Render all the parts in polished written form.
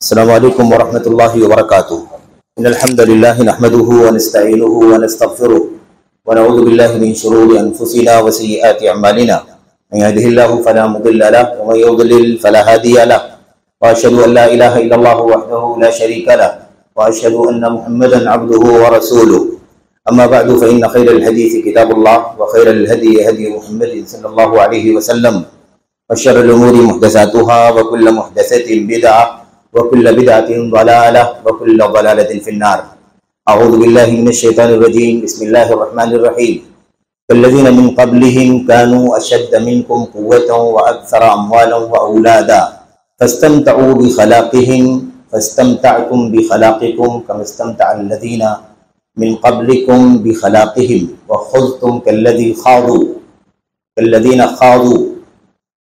السلام علیکم ورحمۃ اللہ وبرکاتہ ان الحمد للہ نحمده ونستعینه ونستغفره ونعوذ باللہ من شرور انفسنا وسیئات اعمالنا من يهده الله فلا مضل له ومن يضلل فلا هادي له واشهد ان لا اله الا الله وحده لا شريك له واشهد ان محمدا عبده ورسوله اما بعد فان خير الحديث كتاب الله وخير الهدي هدي محمد صلى الله عليه وسلم وشر الامور محدثاتها وكل محدثة بدعة وكل بدعة ضلالة وكل ضلالة في النار. أعوذ بالله من الشيطان الرجيم. بسم الله الرحمن الرحيم. الذين من قبلهم كانوا أشد منكم قوة وأكثر أموالا وأولادا فاستمتعوا بخلاقهم فاستمتعتم بخلاقكم كما استمتع الذين من قبلكم بخلاقهم وخذتم كالذين خاضوا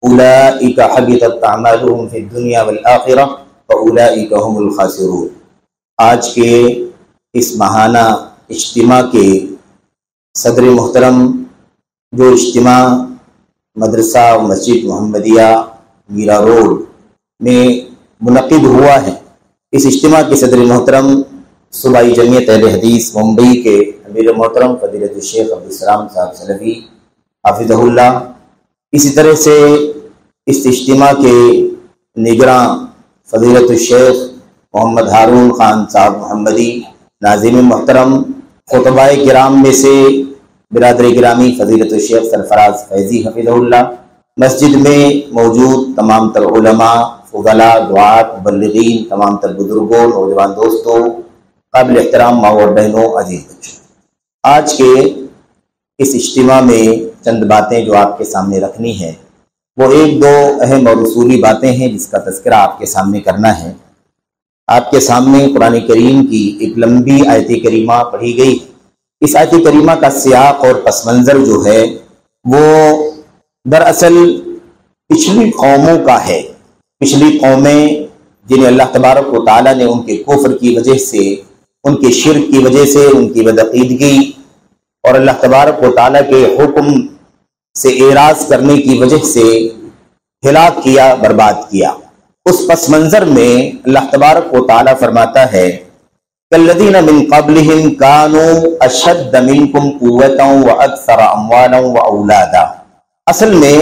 أولئك حبطت أعمالهم في الدنيا والآخرة وَأُولَئِكَ هُمُ الْخَاسِرُونَ. آج کے اس ماہانہ اجتماع کے صدر محترم جو اجتماع مدرسہ مسجد محمدیہ میرا روڈ میں منعقد ہوا ہے، اس اجتماع کے صدر محترم صوبائی جمعیت اہل حدیث ممبئی کے امیر محترم فضیلت الشیخ عبدالسلام صاحب سلفی حافظہ اللہ، اسی طرح سے اس اجتماع کے نگراں فضیلت الشیخ محمد ہارون خان صاحب محمدی، ناظم محترم، خطباء کرام میں سے برادر گرامی فضیلت الشیخ سرفراز فیضی حفظہ اللہ، مسجد میں موجود تمام تر علماء، فضلاء، دعات، مبلغین، تمام تر بزرگوں، نوجوان دوستوں، قابل احترام ماں اور بہنوں، عزیز بچوں، آج کے اس اجتماع میں چند باتیں جو آپ کے سامنے رکھنی ہیں وہ ایک دو اہم اور اصولی باتیں ہیں جس کا تذکرہ آپ کے سامنے کرنا ہے. آپ کے سامنے قرآن کریم کی ایک لمبی آیت کریمہ پڑھی گئی. اس آیت کریمہ کا سیاق اور پس منظر جو ہے وہ دراصل پچھلی قوموں کا ہے. پچھلی قومیں جنہیں اللہ تبارک و تعالیٰ نے ان کے کفر کی وجہ سے، ان کے شرک کی وجہ سے، ان کی بدعقیدگی اور اللہ تبارک و تعالیٰ کے حکم سے اعراض کرنے کی وجہ سے ہلاک کیا، برباد کیا. اس پس منظر میں اللہ تبارک و تعالیٰ فرماتا ہے کالذین من قبلہم کانوا اشد منکم قوۃ واکثر اموالا واولادا. اصل میں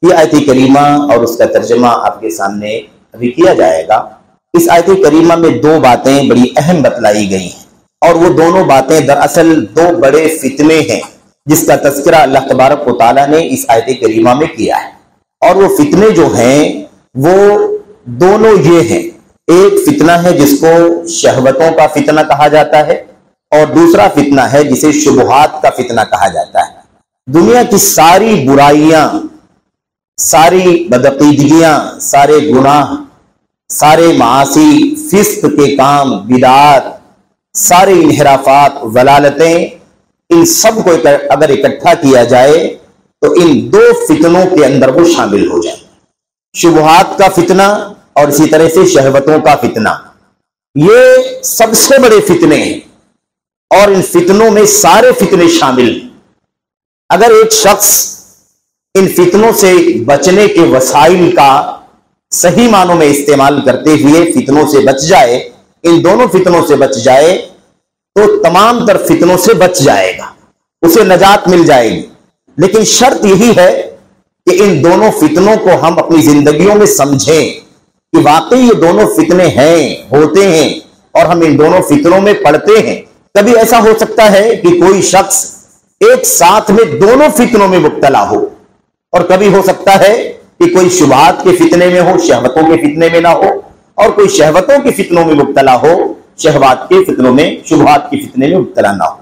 یہ آیت کریمہ اور اس کا ترجمہ آپ کے سامنے ابھی کیا جائے گا. اس آیت کریمہ میں دو باتیں بڑی اہم بتلائی گئی ہیں اور وہ دونوں باتیں دراصل دو بڑے فتنے ہیں جس کا تذکرہ اللہ تبارک و تعالیٰ نے اس آیت کریمہ میں کیا ہے. اور وہ فتنے جو ہیں وہ دونوں یہ ہیں، ایک فتنہ ہے جس کو شہوتوں کا فتنہ کہا جاتا ہے اور دوسرا فتنہ ہے جسے شبہات کا فتنہ کہا جاتا ہے. دنیا کی ساری برائیاں، ساری بدعقیدگیاں، سارے گناہ، سارے معاصی، فسق کے کام، بدعات، سارے انحرافات، ضلالتیں، ان سب کو اگر اکٹھا کیا جائے تو ان دو فتنوں کے اندر وہ شامل ہو جائے. شبہات کا فتنہ اور اسی طرح سے شہوتوں کا فتنہ، یہ سب سے بڑے فتنے ہیں اور ان فتنوں میں سارے فتنے شامل ہیں. اگر ایک شخص ان فتنوں سے بچنے کے وسائل کا صحیح معنوں میں استعمال کرتے ہوئے فتنوں سے بچ جائے، ان دونوں فتنوں سے بچ جائے تو تمام تر فتنوں سے بچ جائے گا، اسے نجات مل جائے گی. لیکن شرط یہی ہے کہ ان دونوں فتنوں کو ہم اپنی زندگیوں میں سمجھیں کہ واقعی یہ دونوں فتنے ہیں، ہوتے ہیں اور ہم ان دونوں فتنوں میں پڑتے ہیں. کبھی ایسا ہو سکتا ہے کہ کوئی شخص ایک ساتھ میں دونوں فتنوں میں مبتلا ہو، اور کبھی ہو سکتا ہے کہ کوئی شبہات کے فتنے میں ہو، شہوتوں کے فتنے میں نہ ہو، اور کوئی شہوتوں کے فتنوں میں مبتلا ہو، شہوات کے فتنوں میں، شبہات کے فتنے میں مبتلا نہ ہو.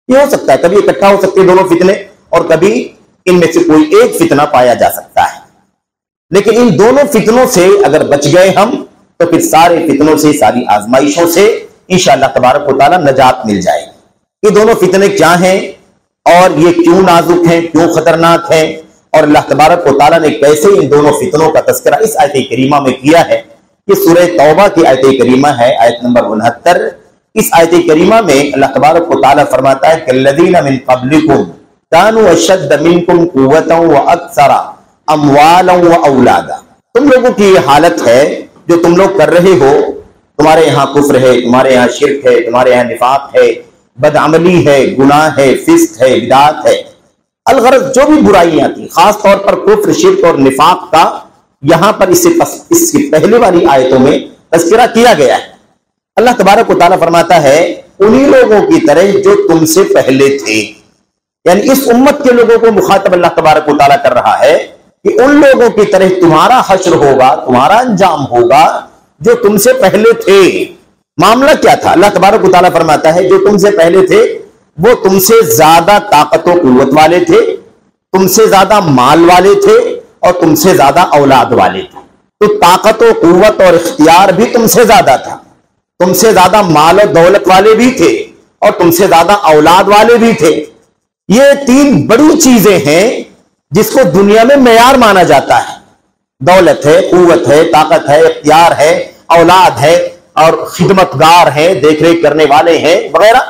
یہ ہو سکتا ہے، کبھی اکٹھا ہو سکتے ہیں دونوں فتنے اور کبھی ان میں سے کوئی ایک فتنہ پایا جا سکتا ہے. لیکن ان دونوں فتنوں سے اگر بچ گئے ہم تو پھر سارے فتنوں سے، ساری آزمائشوں سے انشاءاللہ تبارک و تعالیٰ نجات مل جائے گی. یہ دونوں فتنے کیا ہیں اور یہ کیوں نازک ہیں، کیوں خطرناک ہیں، اور اللہ تبارک و تعالیٰ نے کیسے ان دونوں فتنوں کا تذکرہ اس آیت کریمہ میں کیا ہے. یہ سورہ توبہ کی آیت کریمہ ہے، آیت نمبر 69. اس آیت کریمہ میں اللہ تبارک و تعالیٰ فرماتا ہے کالذین من قبلکم کانوا اشد منکم قوۃ واکثر اموالا واولادا. تم لوگوں کی یہ حالت ہے جو تم لوگ کر رہے ہو، تمہارے یہاں کفر ہے، تمہارے یہاں شرک ہے، تمہارے یہاں نفاق ہے، بدعملی ہے، گناہ ہے، فسق ہے، بدعات ہے، الغرض جو بھی برائیاں تھیں، خاص طور پر کفر، شرک اور نفاق کا یہاں پر اس کی پہلے والی آیتوں میں تذکرہ کیا گیا ہے۔ اللہ تبارک و تعالیٰ فرماتا ہے انہی لوگوں کی طرح جو تم سے پہلے تھے، یعنی اس امت کے لوگوں کو مخاطب اللہ تبارک و تعالیٰ کر رہا ہے کہ ان لوگوں کی طرح تمہارا حشر ہوگا، تمہارا انجام ہوگا جو تم سے پہلے تھے۔ معاملہ کیا تھا؟ اللہ تبارک و تعالیٰ فرماتا ہے جو تم سے پہلے تھے وہ تم سے زیادہ طاقت و قوت والے تھے، تم سے زیادہ مال والے تھے اور تم سے زیادہ اولاد والے تھے۔ تو طاقت و قوت اور اختیار بھی تم سے زیادہ تھا، تم سے زیادہ مال و دولت والے بھی تھے اور تم سے زیادہ اولاد والے بھی تھے۔ یہ تین بڑی چیزیں ہیں جس کو دنیا میں معیار مانا جاتا ہے، دولت ہے، قوت ہے، طاقت ہے، اختیار ہے، اولاد ہے اور خدمتگار ہیں، دیکھ ریکھ کرنے والے ہیں وغیرہ۔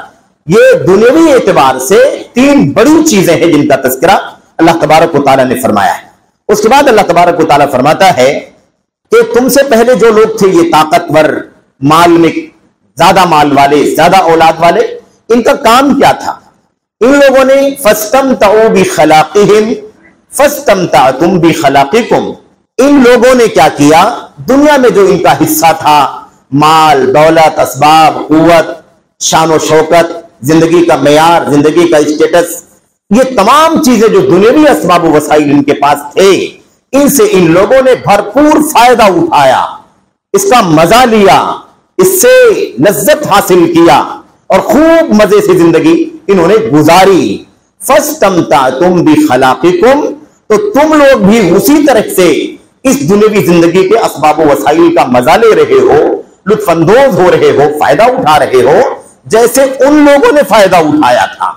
یہ دنیاوی اعتبار سے تین بڑی چیزیں ہیں جن کا تذکرہ اللہ تبارک و تعالیٰ نے فرمایا ہے۔ اس کے بعد اللہ تبارک و تعالیٰ فرماتا ہے کہ تم سے پہلے جو لوگ تھے یہ طاقتور، مال میں زیادہ مال والے، زیادہ اولاد والے، ان کا کام کیا تھا؟ ان لوگوں نے فاستمتعوا بخلاقہم فاستمتعتم بخلاقکم، ان لوگوں نے کیا کیا؟ دنیا میں جو ان کا حصہ تھا، مال، دولت، اسباب، قوت، شان و شوکت، زندگی کا معیار، زندگی کا اسٹیٹس، یہ تمام چیزیں جو دنیاوی اسباب و وسائل ان کے پاس تھے، ان سے ان لوگوں نے بھرپور فائدہ اٹھایا، اس کا مزہ لیا، اس سے لذت حاصل کیا اور خوب مزے سے زندگی انہوں نے گزاری۔ فاستمتعتم بخلاقکم، تو تم لوگ بھی اسی طرح سے اس دنیاوی زندگی کے اسباب و وسائل کا مزہ لے رہے ہو، لطف اندوز ہو رہے ہو، فائدہ اٹھا رہے ہو جیسے ان لوگوں نے فائدہ اٹھایا تھا۔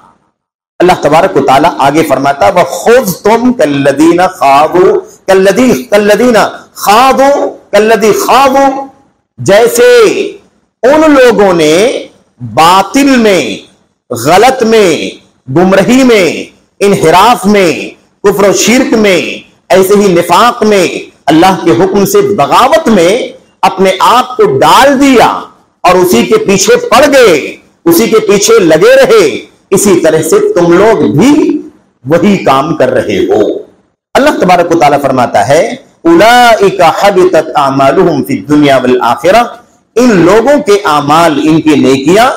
اللہ تبارک و تعالیٰ آگے فرماتا وَخُذْتُمْ كَالَّذِينَ خَاضُوا كَالَّذِي خَاضُوا، جیسے ان لوگوں نے باطل میں، غلط میں، گمراہی میں، انحراف میں، کفر و شرک میں، ایسے ہی نفاق میں، اللہ کے حکم سے بغاوت میں اپنے آپ کو ڈال دیا اور اسی کے پیچھے پڑ گئے، اسی کے پیچھے لگے رہے، اسی طرح سے تم لوگ بھی وہی کام کر رہے ہو۔ اللہ تبارک و تعالیٰ فرماتا ہے اولئک حبطت اعمالهم فی الدنیا والآخرہ، ان لوگوں کے اعمال، ان کی نیکیاں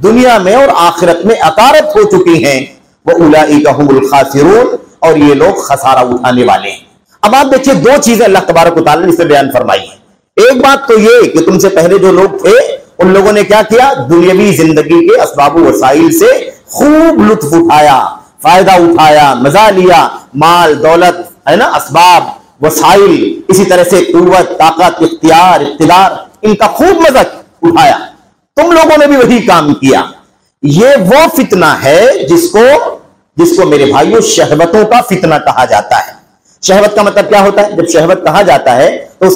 دنیا میں اور آخرت میں عقارت ہو چکی ہیں، وَأُولَئِكَ هُمُ الْخَاسِرُونَ، اور یہ لوگ خسارہ اٹھانے والے ہیں۔ اب آپ دیکھیے دو چیزیں اللہ تبارک و تعالیٰ نے اس سے بیان فرمائی ہیں۔ ایک بات تو یہ کہ تم سے پہلے جو لوگ تھے ان لوگوں نے کیا کیا؟ دنیاوی زندگی کے اسباب و وسائل سے خوب لطف اٹھایا، فائدہ اٹھایا، مزہ لیا، مال، دولت ہے نا، اسباب، وسائل، اسی طرح سے قوت، طاقت، اختیار، اقتدار، ان کا خوب مزہ اٹھایا۔ تم لوگوں نے بھی وہی کام کیا۔ یہ وہ فتنہ ہے جس کو میرے بھائیوں شہوتوں کا فتنہ کہا جاتا ہے۔ شہوت کا مطلب کیا ہوتا ہے؟ جب شہوت کہا جاتا ہے تو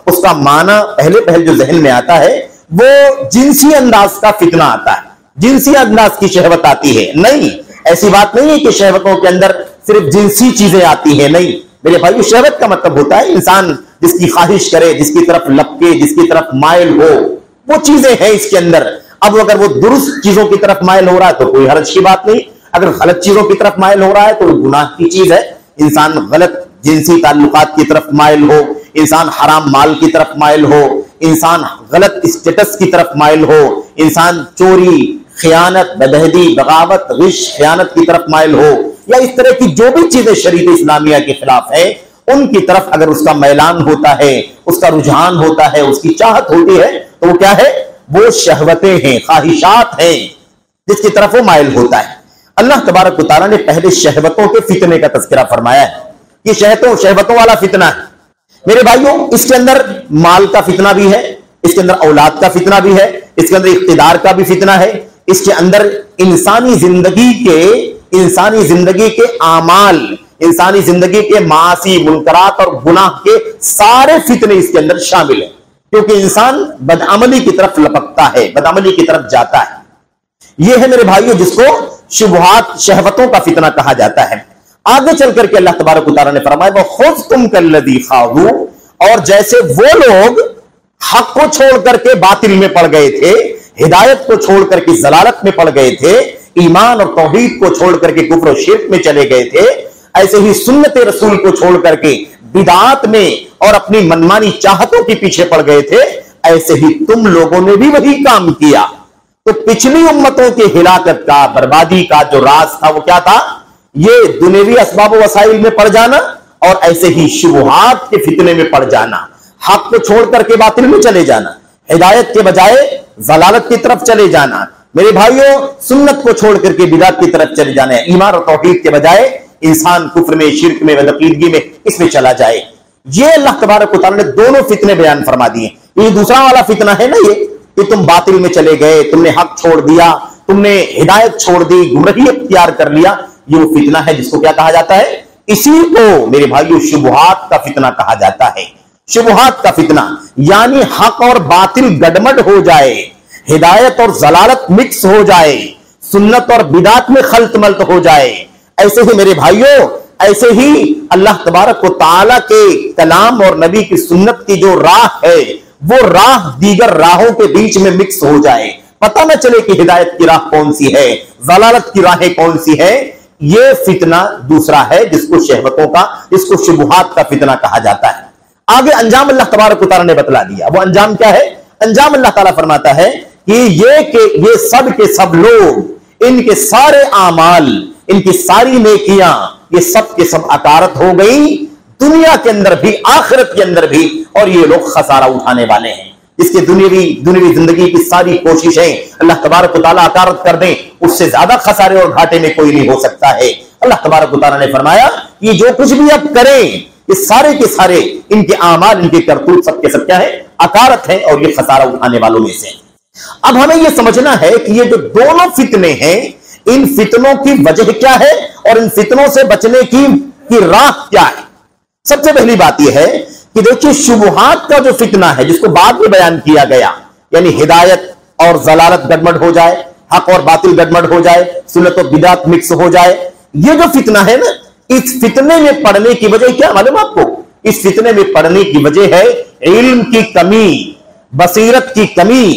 اس کا معنی پہلے جو ذہن میں آتا ہے وہ جنسی انداز کا فتنہ آتا ہے، جنسی انداز کی شہوت آتی ہے۔ نہیں، ایسی بات نہیں ہے کہ شہوتوں کے اندر صرف جنسی چیزیں آتی ہیں، نہیں میرے بھائیو، شہوت کا مطلب ہوتا ہے انسان جس کی خواہش کرے، جس کی طرف لپکے، جس کی طرف مائل ہو، وہ چیزیں ہیں اس کے اندر۔ اب اگر وہ درست چیزوں کی طرف مائل ہو رہا ہے تو کوئی حرج کی بات نہیں، اگر غلط چیزوں کی طرف مائل ہو رہا ہے تو وہ گناہ کی چیز ہے۔ انسان غلط جنسی تعلقات کی طرف مائل ہو، انسان حرام مال کی طرف مائل ہو، انسان غلط اسٹیٹس کی طرف مائل ہو، انسان چوری، خیانت، بدہدی، بغاوت، غش، خیانت کی طرف مائل ہو، یا اس طرح کی جو بھی چیزیں شریعت اسلامیہ کے خلاف ہیں ان کی طرف اگر اس کا میلان ہوتا ہے، اس کا رجحان ہوتا ہے، اس کی چاہت ہوتی ہے تو وہ کیا ہے؟ وہ شہوتیں ہیں، خواہشات ہیں جس کی طرف وہ مائل ہوتا ہے۔ اللہ تبارک و تعالیٰ نے پہلے شہوتوں کے فتنے کا تذکرہ فرمایا ہے۔ یہ شہوتوں والا فتنہ ہے میرے بھائیوں، اس کے اندر مال کا فتنہ بھی ہے، اس کے اندر اولاد کا فتنہ بھی ہے، اس کے اندر اقتدار کا بھی فتنہ ہے، اس کے اندر انسانی زندگی کے اعمال، انسانی زندگی کے معاصی، منکرات اور گناہ کے سارے فتنے اس کے اندر شامل ہیں، کیونکہ انسان بدعملی کی طرف لپکتا ہے، بدعملی کی طرف جاتا ہے۔ یہ ہے میرے بھائیوں جس کو شبہات، شہوتوں کا فتنہ کہا جاتا ہے۔ آگے چل کر کے اللہ تبارک و تعالیٰ نے فرمایا وَخُذْتُمْ كَالَّذِي خَاضُوا، اور جیسے وہ لوگ حق کو چھوڑ کر کے باطل میں پڑ گئے تھے، ہدایت کو چھوڑ کر کے ضلالت میں پڑ گئے تھے، ایمان اور توحید کو چھوڑ کر کے کفر و شرک میں چلے گئے تھے، ایسے ہی سنت رسول کو چھوڑ کر کے بدعات میں اور اپنی منمانی چاہتوں کے پیچھے پڑ گئے تھے، ایسے ہی تم لوگوں نے بھی وہی کام کیا۔ تو پچھلی امتوں کے ہلاکت کا، بربادی کا جو راز تھا وہ کیا تھا؟ یہ دنیوی اسباب و وسائل میں پڑ جانا اور ایسے ہی شبہات کے فتنے میں پڑ جانا، حق کو چھوڑ کر کے باطل میں چلے جانا، ہدایت کے بجائے ضلالت کی طرف چلے جانا، میرے بھائیوں سنت کو چھوڑ کر کے بدعت کی طرف چلے جانا ہے، ایمان اور توحید کے بجائے انسان کفر میں، شرک میں، بدعقیدگی میں، اس میں چلا جائے۔ یہ اللہ تبارک و تعالیٰ نے دونوں فتنے بیان فرما دیے۔ یہ دوسرا والا فتنہ ہے نا، یہ کہ تم باطل میں چلے گئے، تم نے حق چھوڑ دیا، تم نے ہدایت چھوڑ دی، گمراہی اختیار کر لیا، یہ وہ فتنہ ہے جس کو کیا کہا جاتا ہے؟ اسی کو میرے بھائیوں شبہات کا فتنہ کہا جاتا ہے۔ شبہات کا فتنہ یعنی حق اور باطل گڈمڈ ہو جائے، ہدایت اور ضلالت مکس ہو جائے، سنت اور بدعت میں خلط ملط ہو جائے۔ ایسے ہی میرے بھائیوں، ایسے ہی اللہ تبارک و تعالیٰ کے کلام اور نبی کی سنت کی جو راہ ہے وہ راہ دیگر راہوں کے بیچ میں مکس ہو جائے، پتہ نہ چلے کہ ہدایت کی راہ کون سی ہے، ضلالت کی راہیں کون سی ہے۔ یہ فتنہ دوسرا ہے جس کو شہوتوں کا، جس کو شبہات کا فتنہ کہا جاتا ہے۔ آگے انجام اللہ تبارک و تعالیٰ نے بتلا دیا۔ وہ انجام کیا ہے؟ انجام اللہ تعالیٰ فرماتا ہے کہ یہ سب کے سب لوگ، ان کے سارے اعمال، ان کی ساری نیکیاں، یہ سب کے سب عکارت ہو گئی دنیا کے اندر بھی، آخرت کے اندر بھی، اور یہ لوگ خسارہ اٹھانے والے ہیں۔ اس کے دنیوی زندگی کی ساری کوششیں اللہ تبارک و تعالیٰ عکارت کر دیں، اس سے زیادہ خسارے اور گھاٹے میں کوئی نہیں ہو سکتا ہے۔ اللہ تبارک و تعالیٰ نے فرمایا یہ جو کچھ بھی اب کریں، یہ سارے کے سارے ان کے اعمال، ان کے کرتوت سب کے سب کیا ہے؟ عکارت ہے، اور یہ خسارہ اٹھانے والوں میں سے۔ اب ہمیں یہ سمجھنا ہے کہ یہ جو دونوں فتنے ہیں، ان فتنوں کی وجہ کیا ہے اور ان فتنوں سے بچنے کی راہ کیا ہے۔ سب سے پہلی بات یہ ہے کہ دیکھیے شبہات کا جو فتنہ ہے جس کو بعد میں بیان کیا گیا، یعنی ہدایت اور ضلالت گڈمڈ ہو جائے، حق اور باطل گڈمڈ ہو جائے، سنت و بدعت مکس ہو جائے، یہ جو فتنہ ہے نا، اس فتنے میں پڑنے کی وجہ کیا معلوم آپ کو؟ اس فتنے میں پڑنے کی وجہ ہے علم کی کمی، بصیرت کی کمی،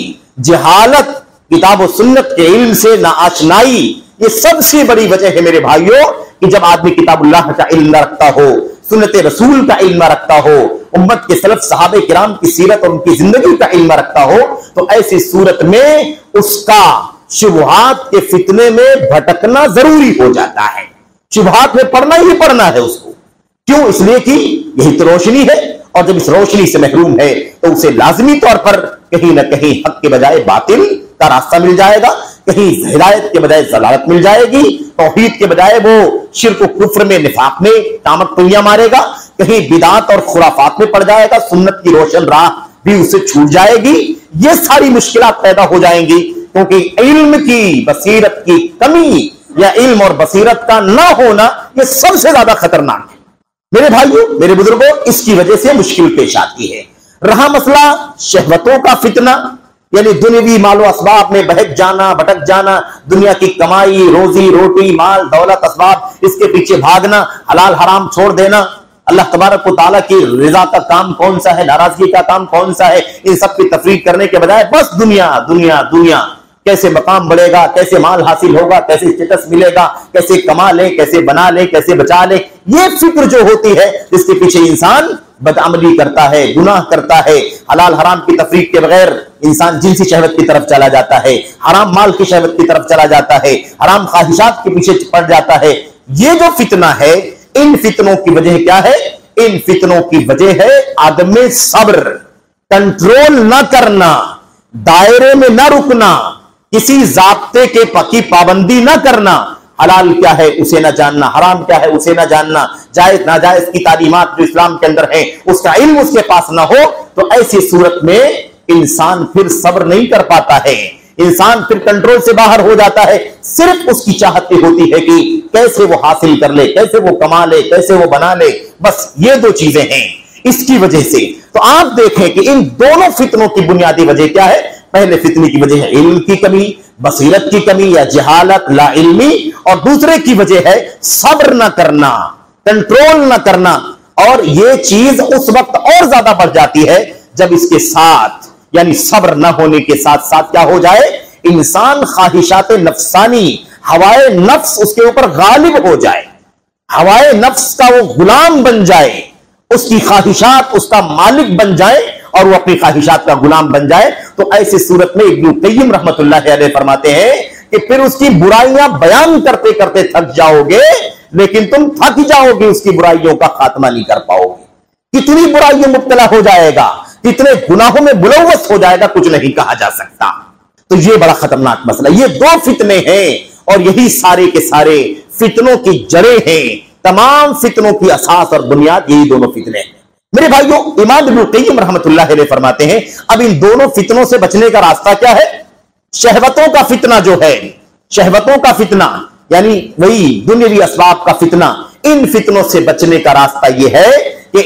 جہالت، کتاب و سنت کے علم سے ناآشنائی۔ یہ سب سے بڑی وجہ ہے میرے بھائیوں کہ جب آدمی کتاب اللہ کا علم نہ رکھتا ہو، سنت رسول کا علم نہ رکھتا ہو، امت کے سلف صحابہ کرام کی سیرت اور ان کی زندگی کا علم نہ رکھتا ہو، تو ایسی صورت میں اس کا شبہات کے فتنے میں بھٹکنا ضروری ہو جاتا ہے۔ شبہات میں پڑھنا ہی پڑھنا ہے اس کو، کیوں؟ اس لیے کہ یہی تو روشنی ہے، اور جب اس روشنی سے محروم ہے تو اسے لازمی طور پر کہیں نہ کہیں حق کے بجائے باطل کا راستہ مل جائے گا، کہیں ہدایت کے بجائے ضلالت مل جائے گی، توحید کے بجائے وہ شرک و کفر میں، نفاق میں ٹامک ٹوئیاں مارے گا، کہیں بدعات اور خرافات میں پڑ جائے گا، سنت کی روشن راہ بھی اسے چھوٹ جائے گی۔ یہ ساری مشکلات پیدا ہو جائیں گی کیونکہ علم کی، بصیرت کی کمی یا علم اور بصیرت کا نہ ہونا یہ سب سے زیادہ خطرناک ہے۔ میرے بھائیوں، میرے بزرگوں، اس کی وجہ سے مشکل پیش آتی ہے۔ رہا مسئلہ شہوتوں کا فتنہ، یعنی دنیوی مال و اسباب میں بہک جانا، بھٹک جانا، دنیا کی کمائی، روزی روٹی، مال دولت، اسباب، اس کے پیچھے بھاگنا، حلال حرام چھوڑ دینا، اللہ تبارک و تعالیٰ کی رضا کا کام کون سا ہے، ناراضگی کا کام کون سا ہے، ان سب کی تفریق کرنے کے بجائے بس دنیا دنیا دنیا، کیسے مقام بڑھے گا، کیسے مال حاصل ہوگا، کیسے اسٹیٹس ملے گا، کیسے کما لے، کیسے بنا لے، کیسے بچا لے، یہ فکر جو ہوتی ہے جس کے پیچھے انسان بدعملی کرتا ہے، گناہ کرتا ہے، حلال حرام کی تفریق کے بغیر انسان جنسی شہوت کی طرف چلا جاتا ہے، حرام مال کی شہوت کی طرف چلا جاتا ہے، حرام خواہشات کے پیچھے پڑ جاتا ہے۔ یہ جو فتنہ ہے، ان فتنوں کی وجہ کیا ہے؟ ان فتنوں کی وجہ ہے عدم صبر، کنٹرول نہ کرنا، دائرے میں نہ رکنا، کسی ضابطے کے پکی پابندی نہ کرنا، حلال کیا ہے اسے نہ جاننا، حرام کیا ہے اسے نہ جاننا، جائز ناجائز کی تعلیمات جو اسلام کے اندر ہیں اس کا علم اس کے پاس نہ ہو، تو ایسی صورت میں انسان پھر صبر نہیں کر پاتا ہے، انسان پھر کنٹرول سے باہر ہو جاتا ہے، صرف اس کی چاہت ہوتی ہے کہ کیسے وہ حاصل کر لے، کیسے وہ کما لے، کیسے وہ بنا لے، بس یہ دو چیزیں ہیں۔ اس کی وجہ سے تو آپ دیکھیں کہ ان دونوں فتنوں کی بنیادی وجہ کیا ہے؟ پہلے فتنے کی وجہ ہے علم کی کمی، بصیرت کی کمی یا جہالت، لا علمی، اور دوسرے کی وجہ ہے صبر نہ کرنا، کنٹرول نہ کرنا۔ اور یہ چیز اس وقت اور زیادہ بڑھ جاتی ہے جب اس کے ساتھ یعنی صبر نہ ہونے کے ساتھ ساتھ کیا ہو جائے، انسان خواہشات نفسانی، ہوائے نفس اس کے اوپر غالب ہو جائے، ہوائے نفس کا وہ غلام بن جائے، اس کی خواہشات اس کا مالک بن جائے اور وہ اپنی خواہشات کا غلام بن جائے، تو ایسی صورت میں ابن قیم رحمت اللہ علیہ فرماتے ہیں کہ پھر اس کی برائیاں بیان کرتے کرتے تھک جاؤ گے، لیکن تم تھک جاؤ گے، اس کی برائیوں کا خاتمہ نہیں کر پاؤ گے، کتنی برائیوں مبتلا ہو جائے گا، کتنے گناہوں میں ملوث ہو جائے گا، کچھ نہیں کہا جا سکتا۔ تو یہ بڑا خطرناک مسئلہ، یہ دو فتنے ہیں اور یہی سارے کے سارے فتنوں کی جڑیں ہیں، تمام فتنوں کی اساس اور بنیاد یہی دونوں فتنے ہیں۔ میرے بھائیوں، امام ابن قیم رحمت اللہ علیہ فرماتے ہیں اب ان دونوں فتنوں سے بچنے کا راستہ کیا ہے؟ شہوتوں کا فتنہ جو ہے، شہوتوں کا فتنہ یعنی وہی دنیاوی اسباب کا فتنہ، ان فتنوں سے بچنے کا راستہ یہ ہے کہ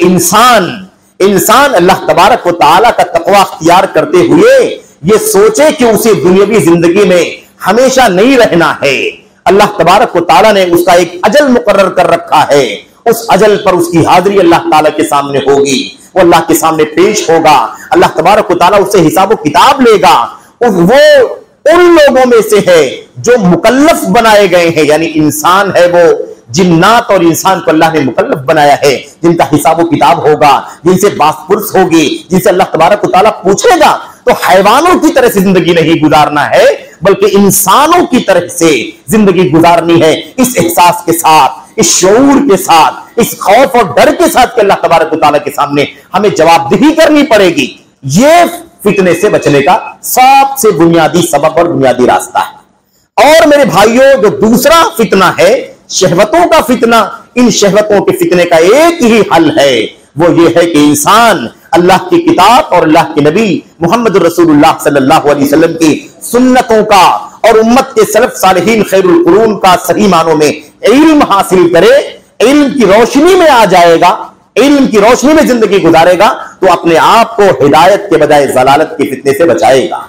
انسان اللہ تبارک و تعالی کا تقوی اختیار کرتے ہوئے یہ سوچے کہ اسے دنیاوی زندگی میں ہمیشہ نہیں رہنا ہے، اللہ تبارک و تعالی نے اس کا ایک اجل مقرر کر رکھا ہے، اس اجل پر اس کی حاضری اللہ تعالی کے سامنے ہوگی، وہ اللہ کے سامنے پیش ہوگا، اللہ تبارک و تعالی اس سے حساب و کتاب لے گا، وہ ان لوگوں میں سے ہے جو مکلف بنائے گئے ہیں، یعنی انسان ہے وہ، جنات اور انسان کو اللہ نے مکلف بنایا ہے، جن کا حساب و کتاب ہوگا، جن سے باس پرس ہوگی، جن سے اللہ تبارک و تعالیٰ پوچھے گا، تو حیوانوں کی طرح سے زندگی نہیں گزارنا ہے بلکہ انسانوں کی طرح سے زندگی گزارنی ہے، اس احساس کے ساتھ، اس شعور کے ساتھ، اس خوف اور ڈر کے ساتھ کہ اللہ تبارک و تعالیٰ کے سامنے ہمیں جواب دہی کرنی پڑے گی۔ یہ فتنے سے بچنے کا سب سے بنیادی سبب اور بنیادی راستہ ہے۔ اور میرے بھائیوں، جو دوسرا فتنہ ہے شہوتوں کا فتنہ، ان شہوتوں کے فتنے کا ایک ہی حل ہے، وہ یہ ہے کہ انسان اللہ کی کتاب اور اللہ کے نبی محمد رسول اللہ صلی اللہ علیہ وسلم کی سنتوں کا اور امت کے سلف صالحین خیر القرون کا صحیح معنوں میں علم حاصل کرے، علم کی روشنی میں آ جائے گا، علم کی روشنی میں زندگی گزارے گا، تو اپنے آپ کو ہدایت کے بجائے ضلالت کے فتنے سے بچائے گا،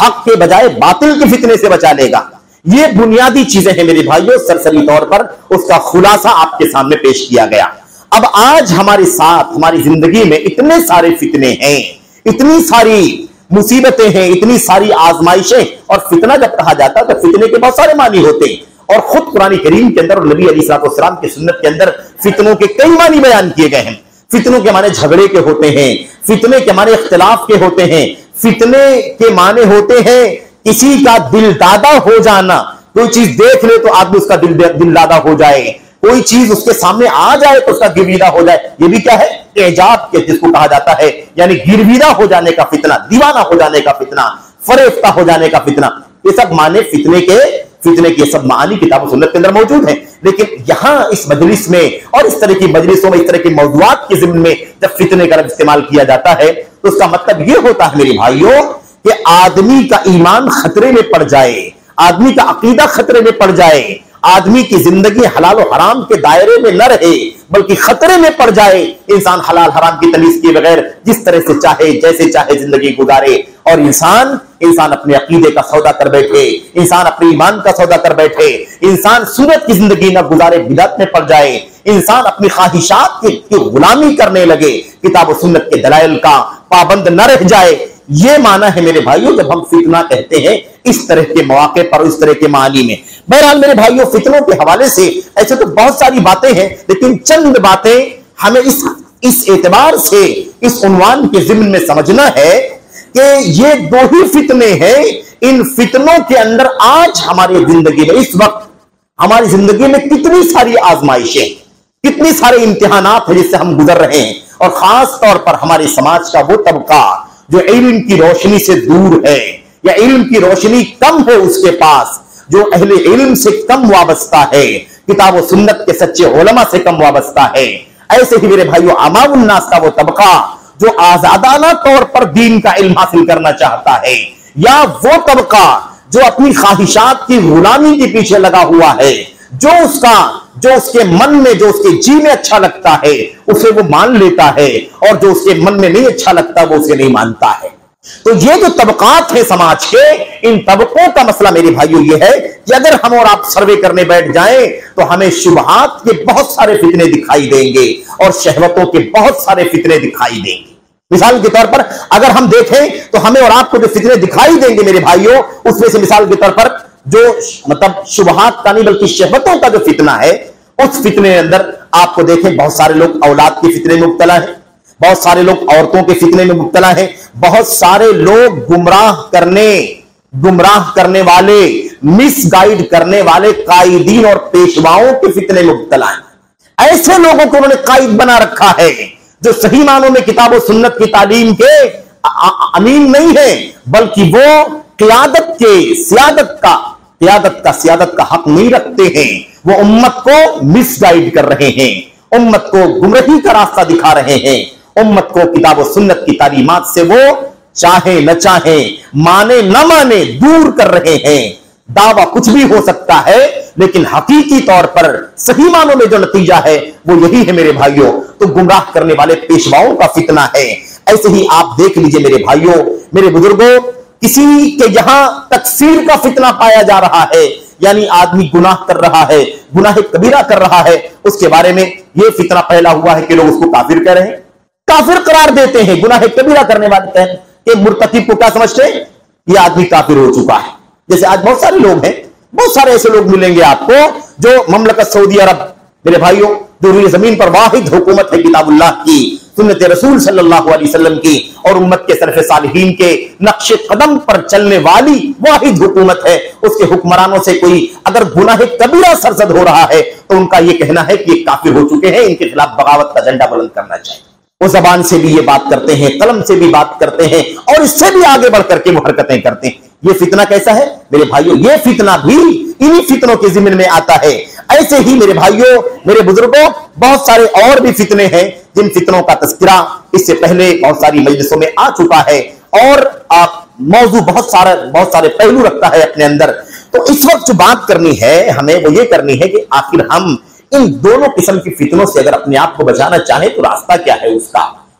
حق کے بجائے باطل کے فتنے سے بچا لے گا۔ یہ بنیادی چیزیں ہیں میرے بھائیوں، سرسری طور پر اس کا خلاصہ آپ کے سامنے پیش کیا گیا۔ اب آج ہمارے ساتھ ہماری زندگی میں اتنے سارے فتنے ہیں، اتنی ساری مصیبتیں ہیں، اتنی ساری آزمائشیں، اور فتنہ جب کہا جاتا ہے تو فتنے کے بہت سارے معنی ہوتے ہیں، اور خود قرآن کریم کے اندر اور نبی علیہ السلام کی سنت کے اندر فتنوں کے کئی معنی بیان کیے گئے ہیں۔ فتنوں کے معنی جھگڑے کے ہوتے ہیں، فتنے کے معنی اختلاف کے ہوتے ہیں، فتنے کے معنی ہوتے ہیں کسی کا دل دادا ہو جانا، کوئی چیز دیکھ لے تو آدمی اس کا دل دادا ہو جائے، کوئی چیز اس کے سامنے آ جائے تو اس کا گرویدہ ہو جائے، یہ بھی کیا ہے؟ اعجاب کے جس کو کہا جاتا ہے، یعنی گرویدہ ہو جانے کا فتنہ، دیوانہ ہو جانے کا فتنہ، فریفتہ ہو جانے کا فتنہ، یہ سب معنی فتنے کے سب معانی کتاب و سنت کے اندر موجود ہیں۔ لیکن یہاں اس مجلس میں اور اس طرح کی مجلسوں میں، اس طرح کے موضوعات کے ضمن میں جب فتنے کا لفظ استعمال کیا جاتا ہے تو اس کا مطلب یہ ہوتا ہے میرے بھائیوں کہ آدمی کا ایمان خطرے میں پڑ جائے، آدمی کا عقیدہ خطرے میں پڑ جائے، آدمی کی زندگی حلال و حرام کے دائرے میں نہ رہے بلکہ خطرے میں پڑ جائے، انسان حلال حرام کی تمیز کیے بغیر جس طرح سے چاہے جیسے چاہے زندگی گزارے، اور انسان اپنے عقیدے کا سودا کر بیٹھے، انسان اپنے ایمان کا سودا کر بیٹھے، انسان سنت کی زندگی نہ گزارے، بدعت میں پڑ جائے، انسان اپنی خواہشات کی غلامی کرنے لگے، کتاب و سنت کے دلائل کا پابند نہ رہ جائے۔ یہ معنی ہے میرے بھائیوں جب ہم فتنہ کہتے ہیں اس طرح کے مواقع پر، اس طرح کے معنی میں۔ بہرحال میرے بھائیوں، فتنوں کے حوالے سے ایسے تو بہت ساری باتیں ہیں، لیکن چند باتیں ہمیں اس اعتبار سے اس عنوان کے ضمن میں سمجھنا ہے کہ یہ دو ہی فتنے ہیں، ان فتنوں کے اندر آج ہماری زندگی میں، اس وقت ہماری زندگی میں کتنی ساری آزمائشیں، کتنی سارے امتحانات ہیں جس سے ہم گزر رہے ہیں، اور خاص طور پر ہمارے سماج کا وہ طبقہ جو علم کی روشنی سے دور ہے یا علم کی روشنی کم ہے اس کے پاس، جو اہل علم سے کم وابستہ ہے، کتاب و سنت کے سچے علماء سے کم وابستہ ہے، ایسے ہی میرے بھائیوں عوام الناس کا وہ طبقہ جو آزادانہ طور پر دین کا علم حاصل کرنا چاہتا ہے، یا وہ طبقہ جو اپنی خواہشات کی غلامی کے پیچھے لگا ہوا ہے، جو اس کے من میں، جو اس کے جی میں اچھا لگتا ہے اسے وہ مان لیتا ہے، اور جو اس کے من میں نہیں اچھا لگتا وہ اسے نہیں مانتا ہے۔ تو یہ جو طبقات ہیں سماج کے، ان طبقوں کا مسئلہ میرے بھائیوں یہ ہے کہ اگر ہم اور آپ سروے کرنے بیٹھ جائیں تو ہمیں شبہات کے بہت سارے فتنے دکھائی دیں گے اور شہوتوں کے بہت سارے فتنے دکھائی دیں گے۔ مثال کے طور پر اگر ہم دیکھیں تو ہمیں اور آپ کو جو فتنے دکھائی دیں گے میرے بھائیوں، اس میں سے مثال کے طور پر جو مطلب شبہات کا نہیں بلکہ شہوتوں کا جو فتنہ ہے، اس فتنے کے اندر آپ کو دیکھیں بہت سارے لوگ اولاد کے فتنے میں مبتلا ہیں، بہت سارے لوگ عورتوں کے فتنے میں مبتلا ہیں، بہت سارے لوگ گمراہ کرنے والے، مس گائیڈ کرنے والے قائدین اور پیشواؤں کے فتنے میں مبتلا ہیں۔ ایسے لوگوں کو انہوں نے قائد بنا رکھا ہے جو صحیح معنوں میں کتاب و سنت کی تعلیم کے امین نہیں ہیں، بلکہ وہ سیادت کا حق نہیں رکھتے ہیں، وہ امت کو مس گائیڈ کر رہے ہیں، امت کو گمراہی کا راستہ دکھا رہے ہیں، امت کو کتاب و سنت کی تعلیمات سے وہ چاہے نہ چاہے، مانے نہ مانے، دور کر رہے ہیں۔ دعویٰ کچھ بھی ہو سکتا ہے لیکن حقیقی طور پر صحیح معنوں میں جو نتیجہ ہے وہ یہی ہے میرے بھائیوں۔ تو گمراہ کرنے والے پیشواؤں کا فتنہ ہے۔ ایسے ہی آپ دیکھ لیجئے میرے بھائیوں، میرے بزرگوں، کسی کے یہاں تکفیر کا فتنہ پایا جا رہا ہے، یعنی آدمی گناہ کر رہا ہے، گناہ کبیرہ کر رہا ہے، اس کے بارے میں یہ فتنہ پھیلا ہوا ہے کہ لوگ اس کو کافر کہہ رہے ہیں، کافر قرار دیتے ہیں، گناہ کبیرہ کرنے والے ہیں کہ مرتکب کو کیا سمجھتے ہیں؟ یہ آدمی کافر ہو چکا ہے۔ جیسے آج بہت سارے لوگ ہیں، بہت سارے ایسے لوگ ملیں گے آپ کو جو مملکت سعودی عرب میرے بھائیوں، جو روئے زمین پر واحد حکومت ہے کتاب اللہ کی، سنت رسول صلی اللہ علیہ وسلم کی اور امت کے سلف صالحین کے نقش قدم پر چلنے والی واحد حکومت ہے، اس کے حکمرانوں سے کوئی اگر گناہ کبیرہ سرزد ہو رہا ہے تو ان کا یہ کہنا ہے کہ یہ کافر ہو چکے ہیں، ان کے خلاف بغاوت کا جھنڈا بلند کرنا چاہیے۔ وہ زبان سے بھی یہ بات کرتے ہیں، قلم سے بھی بات کرتے ہیں اور اس سے بھی آگے بڑھ کر کے وہ حرکتیں کرتے ہیں۔ یہ فتنہ کیسا ہے میرے بھائیوں؟ یہ فتنہ بھی انہی فتنوں کے ضمن میں آتا ہے۔ ایسے ہی میرے بھائیوں، میرے بزرگوں، بہت سارے اور بھی فتنے ہیں جن فتنوں کا تذکرہ اس سے پہلے بہت ساری مجلسوں میں آ چکا ہے اور موضوع بہت سارے پہلو رکھتا ہے اپنے اندر۔ تو اس وقت جو بات کرنی ہے ہمیں وہ یہ کرنی ہے کہ آخر ہم ان دونوں قسم کی فتنوں سے اگر اپنے آپ کو بچانا چاہیں تو راستہ کیا ہے،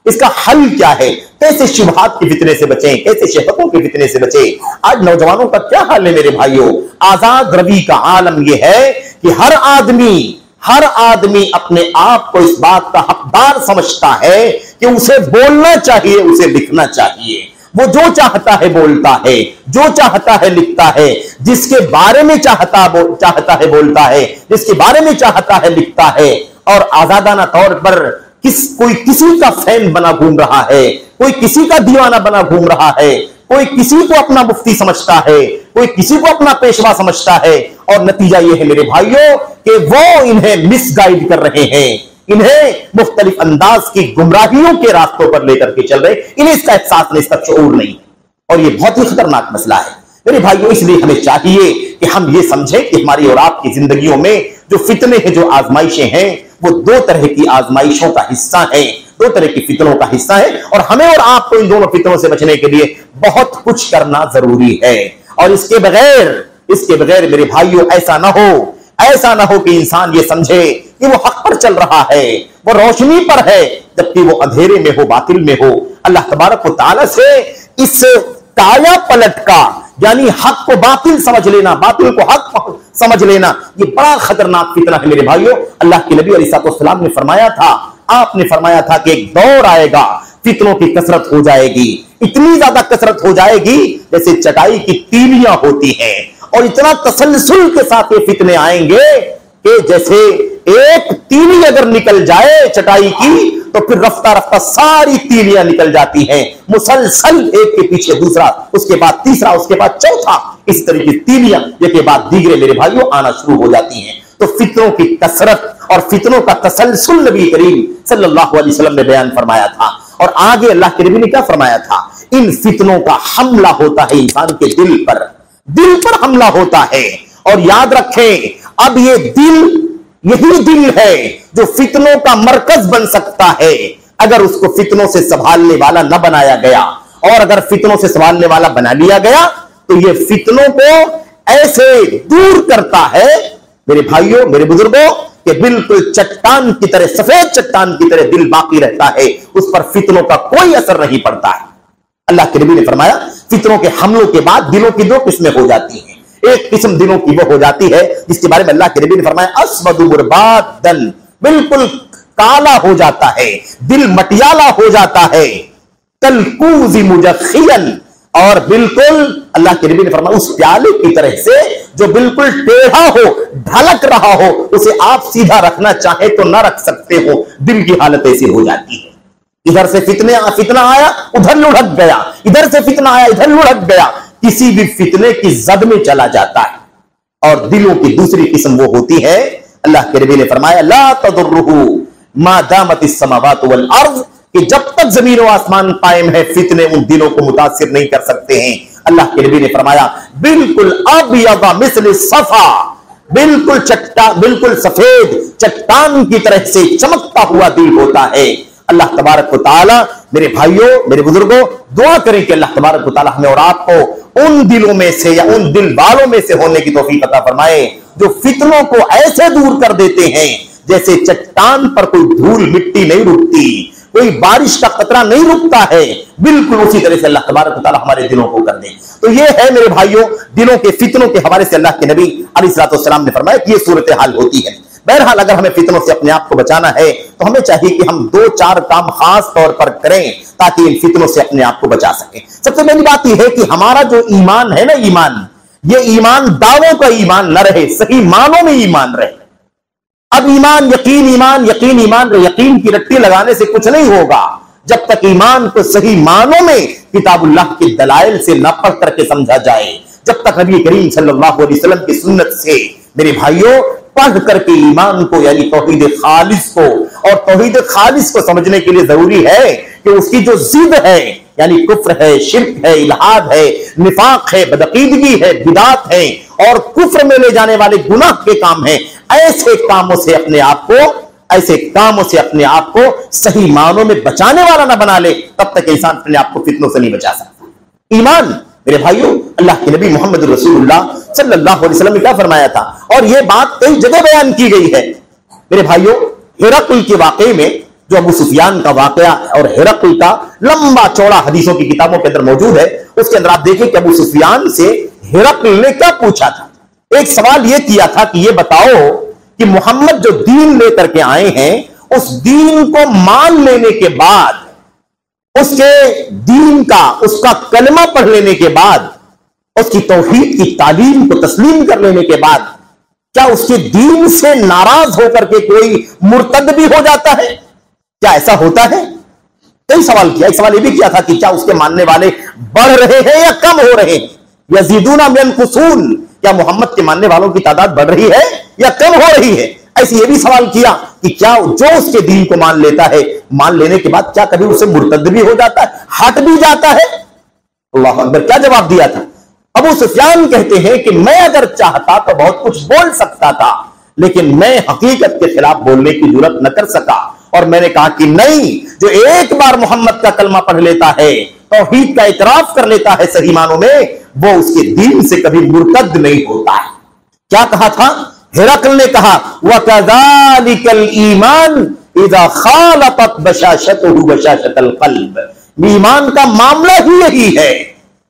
اس کا حل کیا ہے، کیسے شبہات کے فتنے سے بچیں، کیسے شہوتوں کے فتنے سے بچیں۔ آج نوجوانوں کا کیا حال ہے میرے بھائیوں؟ آزاد روی کا عالم یہ ہے کہ ہر آدمی اپنے آپ کو اس بات کا حقدار سمجھتا ہے کہ اسے بولنا چاہیے، اسے لکھنا چاہیے، وہ جو چاہتا ہے بولتا ہے، جو چاہتا ہے لکھتا ہے، جس کے بارے میں چاہتا ہے بولتا ہے، جس کے بارے میں چاہتا ہے لکھتا ہے، اور آزادانہ طور پر کوئی کسی کا فین بنا گھوم رہا ہے، کوئی کسی کا دیوانہ بنا گھوم رہا ہے، کوئی کسی کو اپنا مفتی سمجھتا ہے، کوئی کسی کو اپنا پیشوا سمجھتا ہے، اور نتیجہ یہ ہے میرے بھائیوں کہ وہ انہیں مس گائیڈ کر رہے ہیں، انہیں مختلف انداز کی گمراہیوں کے راستوں پر لے کر کے چل رہے، انہیں اس کا احساس نہیں، اس کا شعور نہیں، اور یہ بہت ہی خطرناک مسئلہ ہے میرے بھائیوں۔ اس لیے ہمیں چاہیے کہ ہم یہ سمجھیں کہ ہماری اور آپ کی زندگیوں میں جو فتنے ہیں، جو آزمائشیں ہیں، وہ دو طرح کی آزمائشوں کا حصہ ہیں، دو طرح کی فتنوں کا حصہ ہے، اور ہمیں اور آپ کو ان دونوں فتنوں سے بچنے کے لیے بہت کچھ کرنا ضروری ہے۔ اور اس کے بغیر میرے بھائیوں ایسا نہ ہو کہ انسان یہ سمجھے کہ وہ حق پر چل رہا ہے، وہ روشنی پر ہے، جبکہ وہ اندھیرے میں ہو، باطل میں ہو۔ اللہ تبارک و تعالی سے اس کایا پلٹ کا، یعنی حق کو باطل سمجھ لینا، باطل کو حق سمجھ لینا، یہ بڑا خطرناک فتنہ ہے میرے بھائیوں۔ اللہ کے نبی علیہ السلام نے فرمایا تھا، آپ نے فرمایا تھا کہ ایک دور آئے گا، فتنوں کی کثرت ہو جائے گی، اتنی زیادہ کثرت ہو جائے گی جیسے چٹائی کی تیلیاں ہوتی ہیں، اور اتنا تسلسل کے ساتھ یہ فتنے آئیں گے کہ جیسے ایک تیلی اگر نکل جائے چٹائی کی تو پھر رفتہ رفتہ ساری تیلیاں نکل جاتی ہیں، مسلسل ایک کے پیچھے دوسرا، اس کے بعد تیسرا، اس کے بعد چوتھا، اس طرح کی تیلیاں ایک کے بعد دیگرے میرے بھائیوں آنا شروع ہو جاتی ہیں۔ تو فتنوں کی کثرت اور فتنوں کا تسلسل نبی کریم صلی اللہ علیہ وسلم نے بیان فرمایا تھا، اور آگے اللہ کے نبی نے کیا فرمایا تھا؟ ان فتنوں کا حملہ ہوتا ہے انسان کے دل پر حملہ ہوتا ہے، اور یاد رکھیں اب یہی دل ہے جو فتنوں کا مرکز بن سکتا ہے اگر اس کو فتنوں سے سنبھالنے والا نہ بنایا گیا، اور اگر فتنوں سے سنبھالنے والا بنا لیا گیا تو یہ فتنوں کو ایسے دور کرتا ہے میرے بھائیوں، میرے بزرگوں، کہ بالکل چٹان کی طرح، سفید چٹان کی طرح دل باقی رہتا ہے، اس پر فتنوں کا کوئی اثر نہیں پڑتا ہے۔ اللہ کے نبی نے فرمایا فتنوں کے حملوں کے بعد دلوں کی دو قسمیں ہو جاتی ہیں، ایک قسم دلوں کی وہ ہو جاتی ہے جس کے بارے میں اللہ کے نبی نے فرمایا اسود مربادن، بالکل کالا ہو جاتا ہے، دل مٹیالا ہو جاتا ہے، کالکوز مجخیا، اور بالکل اللہ کے نبی نے فرمایا اس پیالے کی طرح سے جو بالکل ٹیڑھا ہو، ڈھلک رہا ہو، اسے آپ سیدھا رکھنا چاہے تو نہ رکھ سکتے ہو، دل کی حالت ایسی ہو جاتی ہے۔ ادھر سے فتنہ آیا ادھر لڑک گیا، ادھر سے فتنہ آیا ادھر لڑک گیا، کسی بھی فتنے کی زد میں چلا جاتا ہے۔ اور دلوں کی دوسری قسم وہ ہوتی ہے، اللہ کے نبی نے فرمایا لا تضرہ ما دامت السماوات والارض، کہ جب تک زمین و آسمان قائم ہے فتنے ان دلوں کو متاثر نہیں کر سکتے ہیں۔ اللہ کے نبی نے فرمایا بالکل ابیض مثل الصفا، بالکل سفید چٹان کی طرح سے چمکتا ہوا دل ہوتا ہے۔ اللہ تبارک و تعالی، میرے بھائیوں میرے بزرگوں، دعا کریں کہ اللہ تبارک و تعالی ہمیں اور آپ کو ان دلوں میں سے یا ان دل والوں میں سے ہونے کی توفیق عطا فرمائے جو فتنوں کو ایسے دور کر دیتے ہیں جیسے چٹان پر کوئی دھول مٹی نہیں رکتی، کوئی بارش کا قطرہ نہیں رکتا ہے، بالکل اسی طرح سے اللہ تبارک و تعالی ہمارے دلوں کو کر دے۔ تو یہ ہے میرے بھائیوں دلوں کے فتنوں کے حوالے سے اللہ کے نبی علیہ الصلوۃ والسلام نے فرمایا کہ یہ صورتحال ہوتی ہے۔ بہرحال اگر ہمیں فتنوں سے اپنے آپ کو بچانا ہے تو ہمیں چاہیے کہ ہم 2-4 کام خاص طور پر کریں تاکہ ان فتنوں سے اپنے آپ کو بچا سکیں۔ سب سے پہلی بات یہ ہے کہ ہمارا جو ایمان ہے نا، یہ ایمان دعووں کا ایمان نہ رہے، صحیح معنوں میں ایمان رہے۔ اب یقین کی رٹی لگانے سے کچھ نہیں ہوگا جب تک ایمان کو صحیح معنوں میں کتاب اللہ کے دلائل سے نہ پڑھ کر کے سمجھا جائے، جب تک نبی کریم صلی اللہ علیہ وسلم کی سنت سے میرے بھائیوں پڑھ کر کے ایمان کو یعنی توحید خالص کو، اور توحید خالص کو سمجھنے کے لیے ضروری ہے کہ اس کی جو ضد ہے یعنی کفر ہے، شرک ہے، الحاد ہے، نفاق ہے، بدعقیدگی ہے، بدعت ہے اور کفر میں لے جانے والے گناہ کے کام ہیں، ایسے کاموں سے اپنے آپ کو صحیح معنوں میں بچانے والا نہ بنا لے، تب تک انسان اپنے آپ کو فتنوں سے نہیں بچا سکتا۔ ایمان میرے بھائیوں، اللہ کے نبی محمد رسول اللہ صلی اللہ علیہ وسلم نے کیا فرمایا تھا، اور یہ بات کئی جگہ بیان کی گئی ہے میرے بھائیوں۔ ہرقل کے واقعے میں جو ابو سفیان کا واقعہ اور ہرقل کا لمبا چوڑا حدیثوں کی کتابوں کے اندر موجود ہے، اس کے اندر آپ دیکھیں کہ ابو سفیان سے ہرقل نے کیا پوچھا تھا۔ ایک سوال یہ کیا تھا کہ یہ بتاؤ کہ محمد جو دین لے کر کے آئے ہیں اس دین کو مان لینے کے بعد، اس کے دین کا اس کا کلمہ پڑھ لینے کے بعد، اس کی توحید کی تعلیم کو تسلیم کر لینے کے بعد کیا اس کے دین سے ناراض ہو کر کے کوئی مرتد بھی ہو جاتا ہے؟ کیا ایسا ہوتا ہے؟ کئی سوال کیا۔ ایک سوال یہ بھی کیا تھا کہ کیا اس کے ماننے والے بڑھ رہے ہیں یا کم ہو رہے ہیں؟ یزیدون ام ینقصون، کیا محمد کے ماننے والوں کی تعداد بڑھ رہی ہے یا کم ہو رہی ہے؟ ایسے یہ بھی سوال کیا کہ کیا جو اس کے دین کو مان لیتا ہے، مان لینے کے بعد کیا کبھی اسے مرتد بھی ہو جاتا ہے، ہٹ بھی جاتا ہے؟ اللہ اکبر، کیا جواب دیا تھا؟ ابو سفیان کہتے ہیں کہ میں اگر چاہتا تو بہت کچھ بول سکتا تھا، لیکن میں حقیقت کے خلاف بولنے کی جرات نہ کر سکا، اور میں نے کہا کہ نہیں، جو ایک بار محمد کا کلمہ پڑھ لیتا ہے، توحید کا اعتراف کر لیتا ہے صحیح معنوں میں، وہ اس کے دین سے کبھی مرتد نہیں ہوتا ہے۔ کیا کہا تھا؟ ہرقل نے کہا وَكَذَلِكَ الْإِيمَانُ إِذَا خَالَطَتْ بَشَاشَتُهُ بَشَاشَةَ الْقَلْبِ، ایمان کا معاملہ ہی یہی ہے،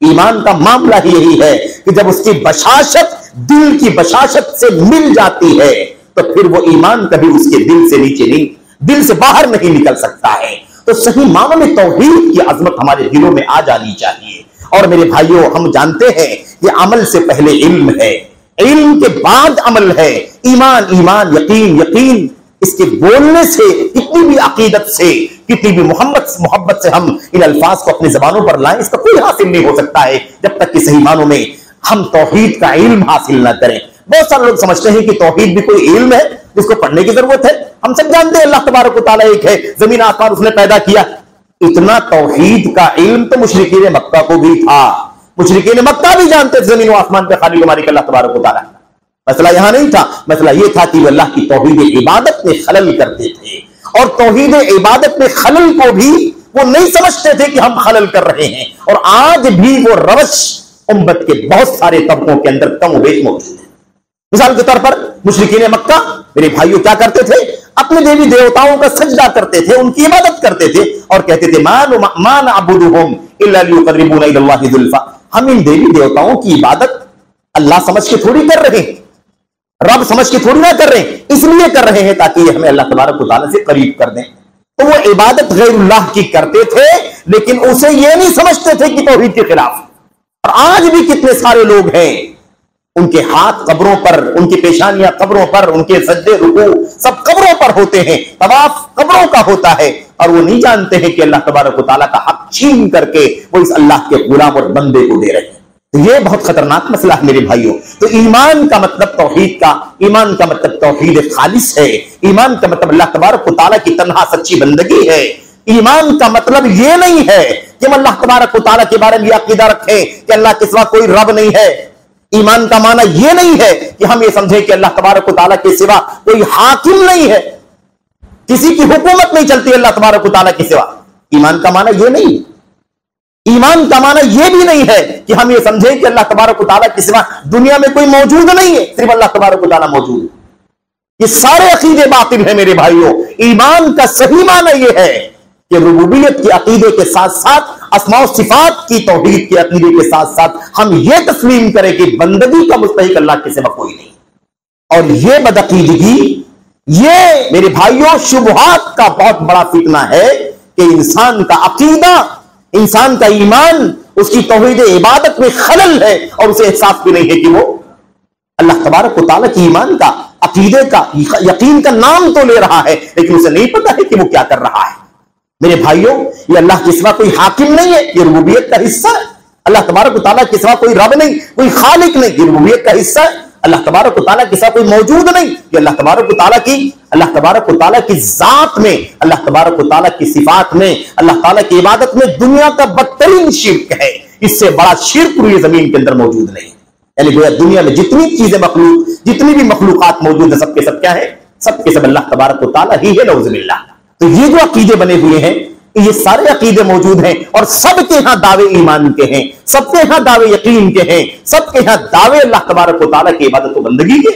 ایمان کا معاملہ ہی یہی ہے کہ جب اس کی بشاشت دل کی بشاشت سے مل جاتی ہے تو پھر وہ ایمان کبھی اس کے دل سے نیچے نہیں، دل سے باہر نہیں نکل سکتا ہے۔ تو صحیح معنوں میں توحید کی عظمت ہمارے دلوں میں آ جانی چاہیے۔ اور میرے بھائیوں، ہم جانتے ہیں یہ عمل سے پہلے علم ہے، علم کے بعد عمل ہے۔ ایمان، یقین، اس کے بولنے سے، کتنی بھی عقیدت سے، کتنی بھی محبت سے ہم ان الفاظ کو اپنی زبانوں پر لائیں، اس کا کوئی حاصل نہیں ہو سکتا ہے جب تک کہ صحیح معنوں میں ہم توحید کا علم حاصل نہ کریں۔ بہت سارے لوگ سمجھتے ہیں کہ توحید بھی کوئی علم ہے جس کو پڑھنے کی ضرورت ہے۔ ہم سب جانتے ہیں اللہ تبارک و تعالیٰ ایک ہے، زمین آسمان اس نے پیدا کیا۔ اتنا توحید کا علم تو مشرکین مکہ کو بھی تھا، مشرکین مکہ بھی جانتے تھے زمین و آسمان پہ خالق و مالک اللہ تبارک و تعالیٰ۔ مسئلہ یہاں نہیں تھا، مسئلہ یہ تھا کہ وہ اللہ کی توحید عبادت میں خلل کرتے تھے، اور توحید عبادت میں خلل کو بھی وہ نہیں سمجھتے تھے کہ ہم خلل کر رہے ہیں، اور آج بھی وہ روش امت کے بہت سارے طبقوں کے اندر کم و بیش موجود ہے۔ مثال کے طور پر مشرکین مکہ میرے بھائیوں کیا کرتے تھے؟ اپنے دیوی دیوتاؤں کا سجدہ کرتے تھے، ان کی عبادت کرتے تھے، اور کہتے تھے ما نعبدہم الا لیقربونا الی اللہ زلفی، ہم ان دیوی دیوتاؤں کی عبادت اللہ سمجھ کے تھوڑی کر رہے ہیں، رب سمجھ کے تھوڑی نہ کر رہے ہیں، اس لیے کر رہے ہیں تاکہ یہ ہمیں اللہ تبارک و تعالیٰ سے قریب کر دیں۔ تو وہ عبادت غیر اللہ کی کرتے تھے، لیکن اسے یہ نہیں سمجھتے تھے کہ توحید کے خلاف۔ اور آج بھی کتنے سارے لوگ ہیں، ان کے ہاتھ قبروں پر، ان کی پیشانیاں قبروں پر، ان کے سجدے رکوع سب قبروں پر ہوتے ہیں، طواف قبروں کا ہوتا ہے، اور وہ نہیں جانتے ہیں کہ اللہ تبارک و تعالیٰ کا حق چھین کر کے وہ اس اللہ کے غلام اور بندے کو دے رہے ہیں۔ تو یہ بہت خطرناک مسئلہ ہے میرے بھائیوں۔ تو ایمان کا مطلب توحید کا، ایمان کا مطلب توحید خالص ہے، ایمان کا مطلب اللہ تبارک و تعالیٰ کی تنہا سچی بندگی ہے۔ ایمان کا مطلب یہ نہیں ہے کہ ہم اللہ تبارک و تعالیٰ کے بارے میں یہ عقیدہ رکھیں کہ اللہ کے سوا کوئی رب نہیں ہے۔ ایمان کا معنی یہ نہیں ہے کہ ہم یہ سمجھیں کہ اللہ تبارک و تعالیٰ کے سوا کوئی حاکم نہیں ہے، کسی کی حکومت نہیں چلتی اللہ تبارک و تعالیٰ کے سوا۔ ایمان کا معنی یہ نہیں، ایمان کا معنی یہ بھی نہیں ہے کہ ہم یہ سمجھیں کہ اللہ تبارک و تعالیٰ کے سوا دنیا میں کوئی موجود نہیں ہے، صرف اللہ تبارک و تعالیٰ موجود ہے۔ یہ سارے عقیدے باطل ہیں میرے بھائیوں۔ ایمان کا صحیح معنی یہ ہے کہ ربوبیت کے عقیدے کے ساتھ ساتھ اسماء و صفات کی توحید کے عقیدے کے ساتھ ساتھ ہم یہ تسلیم کریں کہ بندگی کا مستحق اللہ کے سوا کوئی نہیں۔ اور یہ بدعقیدگی، یہ میرے بھائیوں شبہات کا بہت بڑا فتنہ ہے کہ انسان کا عقیدہ، انسان کا ایمان، اس کی توحید عبادت میں خلل ہے، اور اسے احساس بھی نہیں ہے کہ وہ اللہ تبارک و تعالیٰ کی ایمان کا، عقیدے کا، یقین کا نام تو لے رہا ہے، لیکن اسے نہیں پتا ہے کہ وہ کیا کر رہا ہے۔ میرے بھائیوں، یہ اللہ کے سوا کوئی حاکم نہیں ہے، یہ ربوبیت کا حصہ ہے۔ اللہ تبارک و تعالیٰ کے سوا کوئی رب نہیں، کوئی خالق نہیں، یہ ربوبیت کا حصہ ہے۔ اللہ تبارک و تعالیٰ کے سوا کوئی موجود نہیں، یہ اللہ تبارک و تعالیٰ کی ذات میں، اللہ تبارک و تعالیٰ کی صفات میں، اللہ تعالیٰ کی عبادت میں دنیا کا بدترین شرک ہے۔ اس سے بڑا شرک پوری زمین کے اندر موجود نہیں۔ یعنی گویا دنیا میں جتنی چیزیں مخلوق، جتنی بھی مخلوقات موجود ہیں، سب کے سب کیا ہے؟ سب کے سب اللہ تبارک و تعالیٰ ہی ہے، نعوذ باللہ۔ تو یہ جو عقیدے بنے ہوئے ہیں، یہ سارے عقیدے موجود ہیں، اور سب کے ہاں دعوے ایمان کے ہیں، سب کے ہاں دعوے یقین کے ہیں، سب کے ہاں دعوے اللہ تبارک و تعالیٰ کی عبادت و بندگی کے۔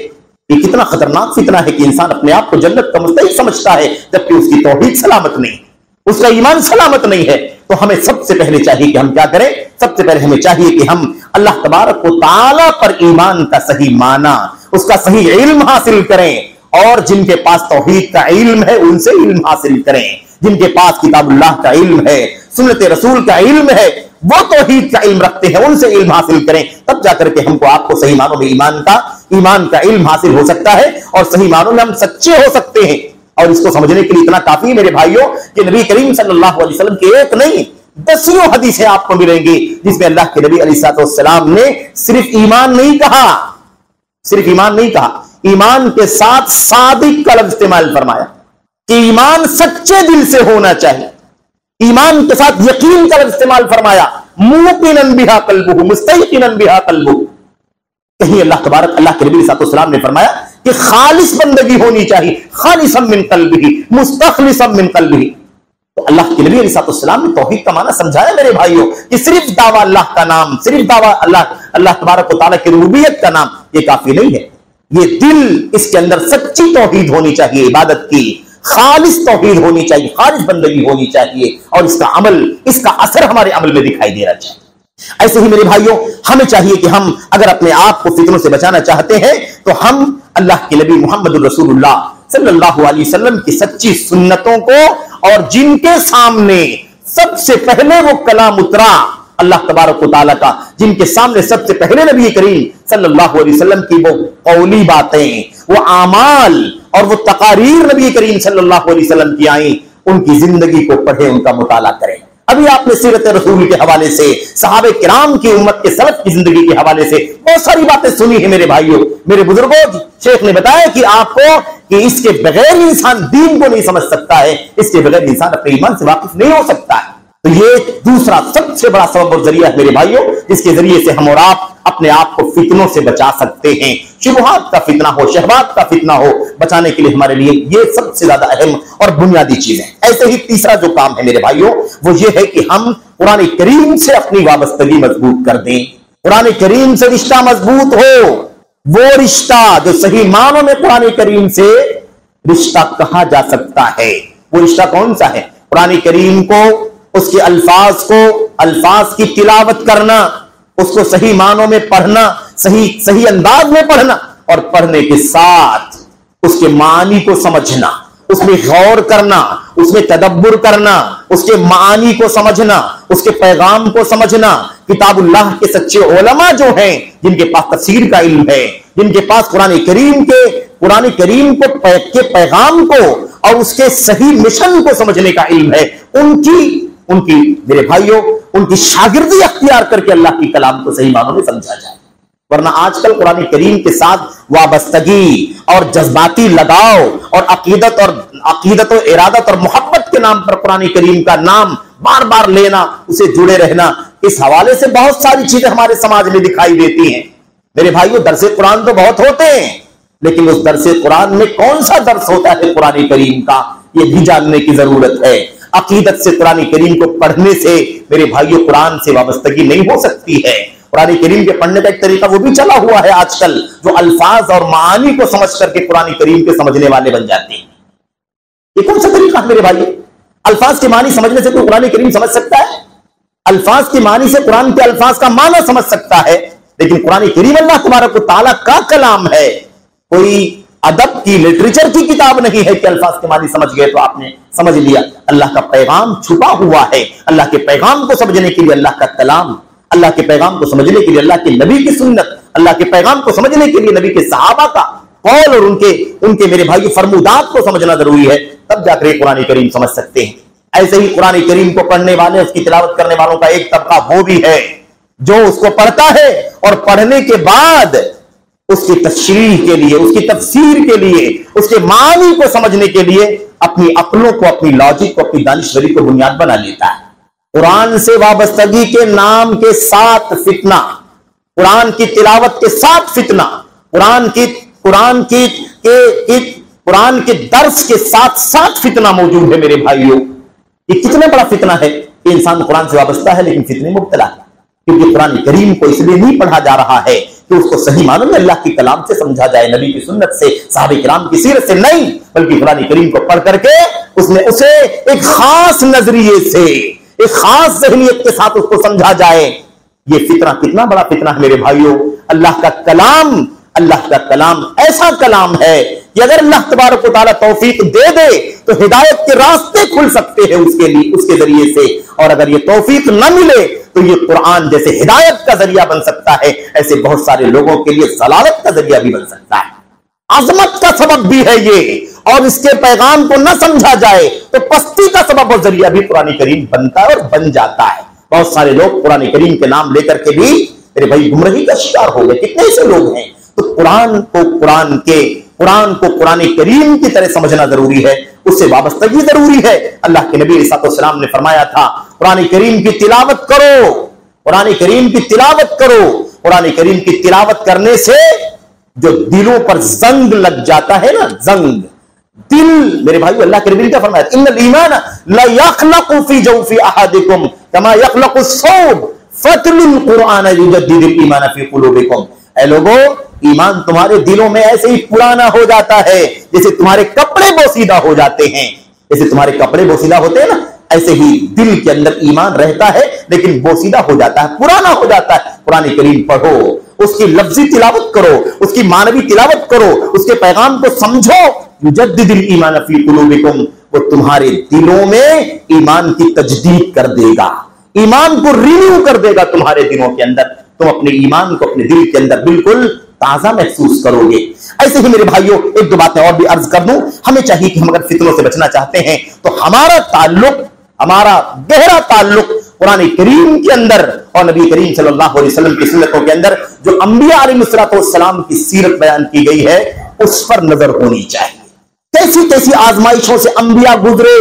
یہ کتنا خطرناک فتنہ ہے کہ انسان اپنے آپ کو جنت کا مستحق سمجھتا ہے، جبکہ اس کی توحید سلامت نہیں، اس کا ایمان سلامت نہیں ہے۔ تو ہمیں سب سے پہلے چاہیے کہ ہم کیا کریں؟ سب سے پہلے ہمیں چاہیے کہ ہم اللہ تبارک و تعالیٰ پر ایمان کا صحیح معنی، اس کا صحیح علم حاصل کریں، اور جن کے پاس توحید کا علم ہے ان سے علم حاصل کریں، جن کے پاس کتاب اللہ کا علم ہے، سنت رسول کا علم ہے، وہ توحید کا علم رکھتے ہیں، ان سے علم حاصل کریں، تب جا کر کے ہم کو آپ کو صحیح معنوں میں ایمان کا علم حاصل ہو سکتا ہے، اور صحیح معنوں میں ہم سچے ہو سکتے ہیں۔ اور اس کو سمجھنے کے لیے اتنا کافی ہے میرے بھائیوں کہ نبی کریم صلی اللہ علیہ وسلم کے ایک نہیں دسیوں حدیثیں آپ کو ملیں گی جس میں اللہ کے نبی علیہ السلام نے صرف ایمان نہیں کہا، صرف ایمان نہیں کہا، ایمان کے ساتھ صادق کا لفظ استعمال فرمایا کہ ایمان سچے دل سے ہونا چاہیے، ایمان کے ساتھ یقین کا لفظ استعمال فرمایا، موقنا بها قلبه مستيقنا بها قلبه۔ کہیں اللہ تبارک، اللہ کے نبی علیہ السلام نے فرمایا کہ خالص بندگی ہونی چاہیے، خالصا من قلبه مستخلصا من قلبه۔ تو اللہ کے نبی علیہ السلام نے توحید کا معنی سمجھایا میرے بھائیوں کہ صرف دعویٰ اللہ کا نام، صرف دعویٰ اللہ تبارک و تعالیٰ کی ربوبیت کا نام یہ کافی نہیں ہے، یہ دل، اس کے اندر سچی توحید ہونی چاہیے، عبادت کی خالص توحید ہونی چاہیے، خالص بندگی ہونی چاہیے، اور اس کا عمل، اس کا اثر ہمارے عمل میں دکھائی دینا چاہیے۔ ایسے ہی میرے بھائیوں ہمیں چاہیے کہ ہم اگر اپنے آپ کو فتنوں سے بچانا چاہتے ہیں تو ہم اللہ کے نبی محمد الرسول اللہ صلی اللہ علیہ وسلم کی سچی سنتوں کو، اور جن کے سامنے سب سے پہلے وہ کلام اترا اللہ تبارک و تعالیٰ کا، جن کے سامنے سب سے پہلے نبی کریم صلی اللہ علیہ وسلم کی وہ قولی باتیں، وہ اعمال اور وہ تقاریر نبی کریم صلی اللہ علیہ وسلم کی آئیں، ان کی زندگی کو پڑھیں، ان کا مطالعہ کریں۔ ابھی آپ نے سیرت رسول کے حوالے سے، صحابہ کرام کی امت کے سلف کی زندگی کے حوالے سے بہت ساری باتیں سنی ہیں میرے بھائیوں، میرے بزرگوں۔ شیخ نے بتایا کہ آپ کو کہ اس کے بغیر انسان دین کو نہیں سمجھ سکتا ہے، اس کے بغیر انسان اپنے ایمان سے واقف نہیں ہو سکتا ہے۔ تو یہ دوسرا سب سے بڑا سبب اور ذریعہ ہے میرے بھائیوں، جس کے ذریعے سے ہم اور آپ اپنے آپ کو فتنوں سے بچا سکتے ہیں۔ شبہات کا فتنہ ہو، شہوات کا فتنہ ہو، بچانے کے لیے ہمارے لیے یہ سب سے زیادہ اہم اور بنیادی چیز ہے۔ ایسے ہی تیسرا جو کام ہے میرے بھائیوں وہ یہ ہے کہ ہم قرآن کریم سے اپنی وابستگی مضبوط کر دیں، قرآن کریم سے رشتہ مضبوط ہو، وہ رشتہ جو صحیح معنوں میں قرآن کریم سے رشتہ کہا جا سکتا ہے۔ وہ رشتہ کون سا ہے؟ قرآن کریم کو، اس کے الفاظ کی تلاوت کرنا، اس کو صحیح معنوں میں پڑھنا، صحیح انداز میں پڑھنا، اور پڑھنے کے ساتھ اس کے معنی کو سمجھنا، اس میں غور کرنا، اس میں تدبر کرنا، اس کے معانی کو سمجھنا، اس کے پیغام کو سمجھنا۔ کتاب اللہ کے سچے علماء جو ہیں، جن کے پاس تفسیر کا علم ہے، جن کے پاس قرآن کریم کے پیغام کو اور اس کے صحیح مشن کو سمجھنے کا علم ہے، ان کی میرے بھائیوں ان کی شاگردی اختیار کر کے اللہ کی کلام کو صحیح معنوں میں سمجھا جائے۔ ورنہ آج کل قرآن کریم کے ساتھ وابستگی اور جذباتی لگاؤ اور عقیدت و ارادت اور محبت کے نام پر قرآن کریم کا نام بار بار لینا، اسے جڑے رہنا، اس حوالے سے بہت ساری چیزیں ہمارے سماج میں دکھائی دیتی ہیں۔ میرے بھائیوں، درس قرآن تو بہت ہوتے ہیں، لیکن اس درس قرآن میں کون سا درس ہوتا ہے قرآن کریم کا، یہ بھی جاننے کی ضرورت ہے۔ عقیدت سے قرآن کریم کو پڑھنے سے میرے بھائیوں قرآن سے وابستگی نہیں ہو سکتی ہے۔ قرآن کریم کے پڑھنے کا ایک طریقہ وہ بھی چلا ہوا ہے آج کل، جو الفاظ اور معانی کو سمجھ کر کے قرآن کریم کے سمجھنے والے بن جاتے ہیں۔ یہ کون سا طریقہ ہے میرے بھائی؟ الفاظ کے معنی سمجھنے سے کوئی قرآن کریم سمجھ سکتا ہے؟ الفاظ کے معنی سے قرآن کے الفاظ کا معنی سمجھ سکتا ہے، لیکن قرآن کریم اللہ تبارک و تعالیٰ کا کلام ہے، کوئی ادب کی لٹریچر کی کتاب نہیں ہے کہ الفاظ کے معنی سمجھ گئے تو آپ نے سمجھ لیا۔ اللہ کا پیغام چھپا ہوا ہے، اللہ کے پیغام کو سمجھنے کے لیے اللہ کا کلام، اللہ کے پیغام کو سمجھنے کے لیے اللہ کے نبی کی سنت، اللہ کے پیغام کو سمجھنے کے لیے نبی کے صحابہ کا قول اور ان کے میرے بھائی فرمودات کو سمجھنا ضروری ہے، تب جا کر قرآن کریم سمجھ سکتے ہیں۔ ایسے ہی قرآن کریم کو پڑھنے والے، اس کی تلاوت کرنے والوں کا ایک طبقہ وہ بھی ہے جو اس کو پڑھتا ہے اور پڑھنے کے بعد اس کی تشریح کے لیے، اس کی تفسیر کے لیے، اس کے معنی کو سمجھنے کے لیے اپنی عقلوں کو، اپنی لاجک کو، اپنی دانشوری کو بنیاد بنا لیتا ہے۔ قرآن سے وابستگی کے نام کے ساتھ فتنہ، قرآن کی تلاوت کے ساتھ فتنہ، قرآن کے درس کے ساتھ ساتھ فتنہ موجود ہے میرے بھائیوں۔ یہ کتنا بڑا فتنہ ہے کہ انسان قرآن سے وابستہ ہے لیکن فتنے مبتلا ہے، کیونکہ قرآن کریم کو اس لیے نہیں پڑھا جا رہا ہے کہ اس کو صحیح معنوں میں اللہ کے کلام سے سمجھا جائے، نبی کی سنت سے، صحابہ کرام کی سیرت سے نہیں، بلکہ قرآن کریم کو پڑھ کر کے اس میں اسے ایک خاص نظریے سے، ایک خاص ذہنیت کے ساتھ اس کو سمجھا جائے۔ یہ فتنہ کتنا بڑا فتنہ ہے میرے بھائیوں۔ اللہ کا کلام ایسا کلام ہے کہ اگر اللہ تبارک و تعالیٰ توفیق دے دے تو ہدایت کے راستے کھل سکتے ہیں اس کے ذریعے سے، اور اگر یہ توفیق نہ ملے تو یہ قرآن جیسے ہدایت کا ذریعہ بن سکتا ہے، ایسے بہت سارے لوگوں کے لیے ضلالت کا ذریعہ بھی بن سکتا ہے۔ عظمت کا سبب بھی ہے یہ، اور اس کے پیغام کو نہ سمجھا جائے تو پستی کا سبب اور ذریعہ بھی قرآن کریم بنتا ہے اور بن جاتا ہے۔ بہت سارے لوگ قرآن کریم کے نام لے کر کے بھی میرے بھائی گمراہی کا شکار ہو گئے، کتنے ایسے لوگ ہیں۔ تو قرآن کو قرآن کریم کی طرح سمجھنا ضروری ہے، اس سے وابستگی ضروری ہے۔ اللہ کے نبی علیہ السلام نے فرمایا تھا قرآن کریم کی تلاوت کرو، قرآن کریم کی تلاوت کرو۔ قرآن کریم کی تلاوت کرنے سے جو دلوں پر زنگ لگ جاتا ہے نا، زنگ دل، میرے بھائی اللہ کے نبی نے کیا فرمایا؟ ان الایمان لا يخلق في جوف احدكم كما يخلق الثوب فتل القرآن يجدد الايمان في قلوبكم۔ اے لوگو، ایمان تمہارے دلوں میں ایسے ہی پرانا ہو جاتا ہے جیسے تمہارے کپڑے بوسیدہ ہو جاتے ہیں، جیسے تمہارے کپڑے بوسیدہ ہوتے ہیں نا، ایسے ہی دل کے اندر ایمان رہتا ہے لیکن بوسیدہ ہو جاتا ہے، پرانا ہو جاتا ہے۔ قرآن کریم پڑھو، اس کی لفظی تلاوت کرو، اس کی معنوی تلاوت کرو، اس کے پیغام کو سمجھو۔ یجدد الایمان فی قلوبکم، وہ تمہارے دلوں میں ایمان کی تجدید کر دے گا، ایمان کو رینیو کر دے گا تمہارے دلوں کے اندر، تم اپنے ایمان کو اپنے دل کے اندر بالکل تازہ محسوس کرو گے۔ ایسے ہی میرے بھائیوں ایک دو باتیں اور بھی عرض کر دوں۔ ہمیں چاہیے کہ ہم اگر فتنوں سے بچنا چاہتے ہیں تو ہمارا گہرا تعلق قرآن کریم کے اندر اور نبی کریم صلی اللہ علیہ وسلم کی سنتوں کے اندر جو انبیاء علیہ السلام کی سیرت بیان کی گئی ہے اس پر نظر ہونی چاہیے۔ کیسی کیسی آزمائشوں سے انبیاء گزرے،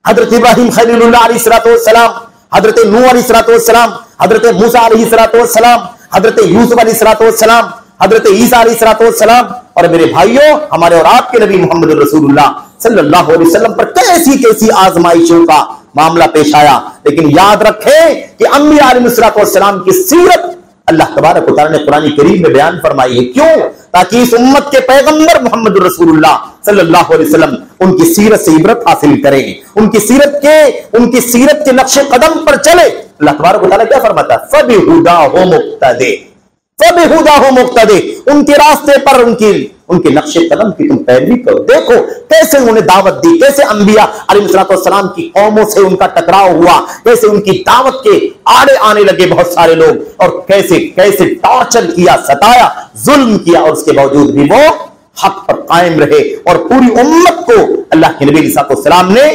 حضرت ابراہیم خلیل اللہ علیہ السلام، حضرت نوح علیہ السلام، حضرت موسیٰ علیہ السلام، حضرت یوسف علیہ السلام، حضرت عیسیٰ علیہ السلام، اور میرے بھائیوں ہمارے اور آپ کے نبی محمد رسول اللہ صلی اللہ علیہ وسلم پر کیسی کیسی آزمائشوں کا معاملہ پیش آیا۔ لیکن یاد رکھیں کہ انبیاء علیہ السلام کی سیرت اللہ تبارک و تعالیٰ نے قرآن کریم میں بیان فرمائی ہے۔ کیوں؟ تاکہ اس امت کے پیغمبر محمد رسول اللہ صلی اللہ علیہ وسلم ان کی سیرت سے عبرت حاصل کریں، ان کی سیرت کے نقش قدم پر چلے۔ اللہ تبارک و تعالیٰ کیا فرماتا ہے؟ فَبِهُدَاهُ مُقْتَدِي، فَبِهُدَاهُ مُقْتَدِهْ، ان کے راستے پر ان کے نقش قدم کی تم پیروی کرو۔ دیکھو کیسے انہوں نے دعوت دی، کیسے انبیاء علیہ السلام کی قوموں سے ان کا ٹکراؤ ہوا، کیسے ان کی دعوت کے آڑے آنے لگے بہت سارے لوگ، اور کیسے ٹارچر کیا، ستایا، ظلم کیا، اور اس کے باوجود بھی وہ حق پر قائم رہے، اور پوری امت کو اللہ کے نبی علیہ السلام نے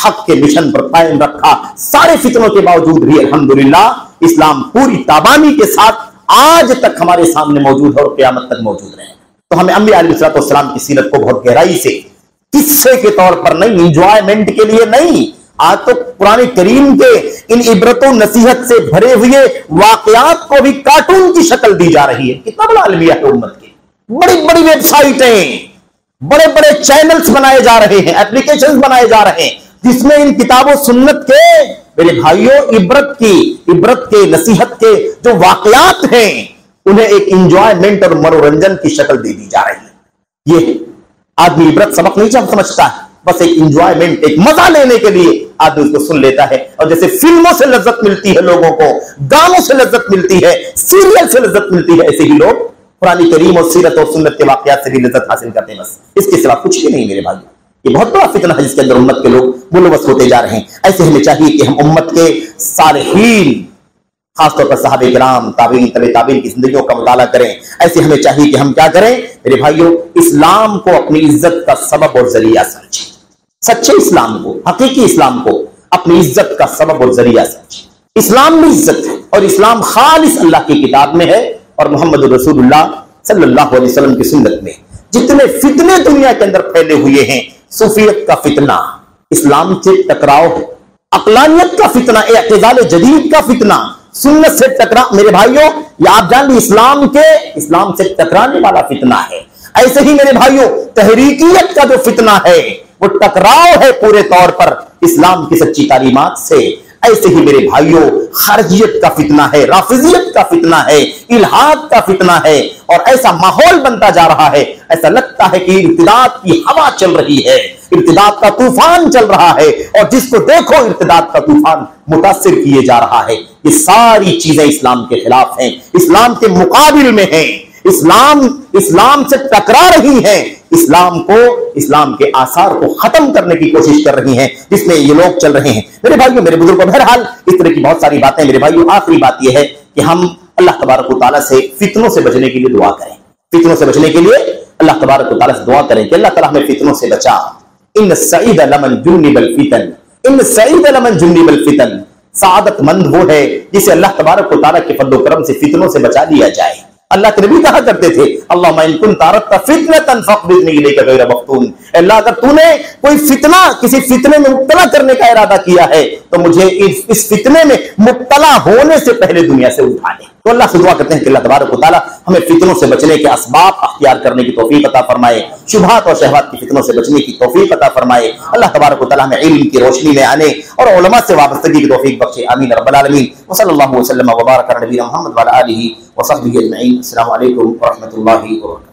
حق کے مشن پر قائم رکھا۔ سارے فتنوں کے باوجود بھی الحمدللہ اسلام پوری تابانی کے ساتھ آج تک ہمارے سامنے موجود ہے اور قیامت تک موجود رہے۔ تو ہمیں انبیاء علیہ السلام کی سیرت کو بہت گہرائی سے، قصے کے طور پر نہیں، انجوائمنٹ کے لیے نہیں، آج تو قرآن کریم کے ان عبرت و نصیحت سے بھرے ہوئے واقعات کو بھی کارٹون کی شکل دی جا رہی ہے۔ کتنا بڑا المیہ ہے امت کے، بڑی بڑی ویب سائٹیں، بڑے بڑے چینلز بنائے جا رہے ہیں، اپلیکیشنز بنائے جا رہے ہیں، جس میں ان کتاب و سنت کے میرے بھائیوں عبرت کے نصیحت کے جو واقعات ہیں انہیں ایک انجوائمنٹ اور منورنجن کی شکل دے دی جا رہی ہے۔ یہ آدمی عبرت سبق نہیں سمجھتا ہے، بس ایک انجوائمنٹ، ایک مزہ لینے کے لیے آدمی اس کو سن لیتا ہے، اور جیسے فلموں سے لذت ملتی ہے لوگوں کو، گانوں سے لذت ملتی ہے، سیریل سے لذت ملتی ہے، ایسے ہی لوگ قرآن کریم اور سیرت اور سنت کے واقعات سے بھی لذت حاصل کرتے ہیں، بس اس کے سوا کچھ بھی نہیں میرے بھائی۔ یہ بہت بڑا فتنہ ہے جس کے اندر امت کے لوگ ملوث ہوتے جا رہے ہیں۔ ایسے ہمیں چاہیے کہ ہم امت کے صالحین، خاص طور پر صحابہ کرام، تابعین، تبع تابعین کی زندگیوں کا مطالعہ کریں۔ ایسے ہمیں چاہیے کہ ہم کیا کریں میرے بھائیوں، اسلام کو اپنی عزت کا سبب اور ذریعہ سمجھیں، سچے اسلام کو، حقیقی اسلام کو اپنی عزت کا سبب اور ذریعہ سمجھیں۔ اسلام میں عزت ہے، اور اسلام خالص اللہ کی کتاب میں ہے اور محمد رسول اللہ صلی اللہ علیہ وسلم کی سنت میں۔ جتنے فتنے دنیا کے اندر پھیلے ہوئے ہیں، صوفیت کا فتنہ اسلام سے ٹکراؤ ہے، عقلانیت کا فتنہ، اعتزال جدید کا فتنہ، سنت سے ٹکرا، میرے بھائیوں یہ آپ جان لیں اسلام سے ٹکرانے والا فتنہ ہے۔ ایسے ہی میرے بھائیوں تحریکیت کا جو فتنہ ہے وہ ٹکراؤ ہے پورے طور پر اسلام کی سچی تعلیمات سے۔ ایسے ہی میرے بھائیوں خارجیت کا فتنہ ہے، رافضیت کا فتنہ ہے، الحاد کا فتنہ ہے، اور ایسا ماحول بنتا جا رہا ہے، ایسا لگتا ہے کہ ارتداد کی ہوا چل رہی ہے، ارتداد کا طوفان چل رہا ہے، اور جس کو دیکھو ارتداد کا طوفان متاثر کیے جا رہا ہے۔ یہ ساری چیزیں اسلام کے خلاف ہیں، اسلام کے مقابل میں ہیں، اسلام سے ٹکرا رہی ہیں، اسلام کے آثار کو ختم کرنے کی کوشش کر رہی ہیں، جس میں یہ لوگ چل رہے ہیں۔ میرے بھائیوں، میرے بزرگوں، بہرحال اس طرح کی بہت ساری باتیں میرے بھائیوں۔ آخری بات یہ ہے کہ ہم اللہ تبارک و تعالیٰ سے فتنوں سے بچنے کے لیے دعا کریں، فتنوں سے بچنے کے لیے اللہ تبارک و تعالیٰ سے دعا کریں کہ اللہ تعالیٰ ہمیں فتنوں سے بچا۔ ان السعید لمن جنب الفتن، ان السعید لمن جنب الفتن، سعادت مند وہ ہے جسے اللہ تبارک و تعالیٰ کے فضل و کرم سے فتنوں سے بچا لیا جائے۔ اللہ کے نبی کہا کرتے تھے اللہم ان کنت اردت فتنۃ فاقبضنی الیک غیر مفتون، اللہ اگر تو نے کوئی فتنہ، کسی فتنے میں مبتلا کرنے کا ارادہ کیا ہے تو مجھے اس فتنے میں مبتلا ہونے سے پہلے دنیا سے اٹھا لے۔ تو اللہ سے دعا کرتے ہیں کہ اللہ تبارک و تعالیٰ ہمیں فتنوں سے بچنے کے اسباب اختیار کرنے کی توفیق عطا فرمائے، شبہات اور شہوات کی فتنوں سے بچنے کی توفیق عطا فرمائے۔ اللہ تبارک و تعالیٰ ہمیں علم کی روشنی میں آنے اور علماء سے وابستگی کی توفیق بخشے، آمین رب العالمین۔ وصلی اللہ وسلم وبارک علی نبینا محمد وعلی آلہ وصحبہ اجمعین۔ السلام علیکم ورحمۃ اللہ وبرکاتہ۔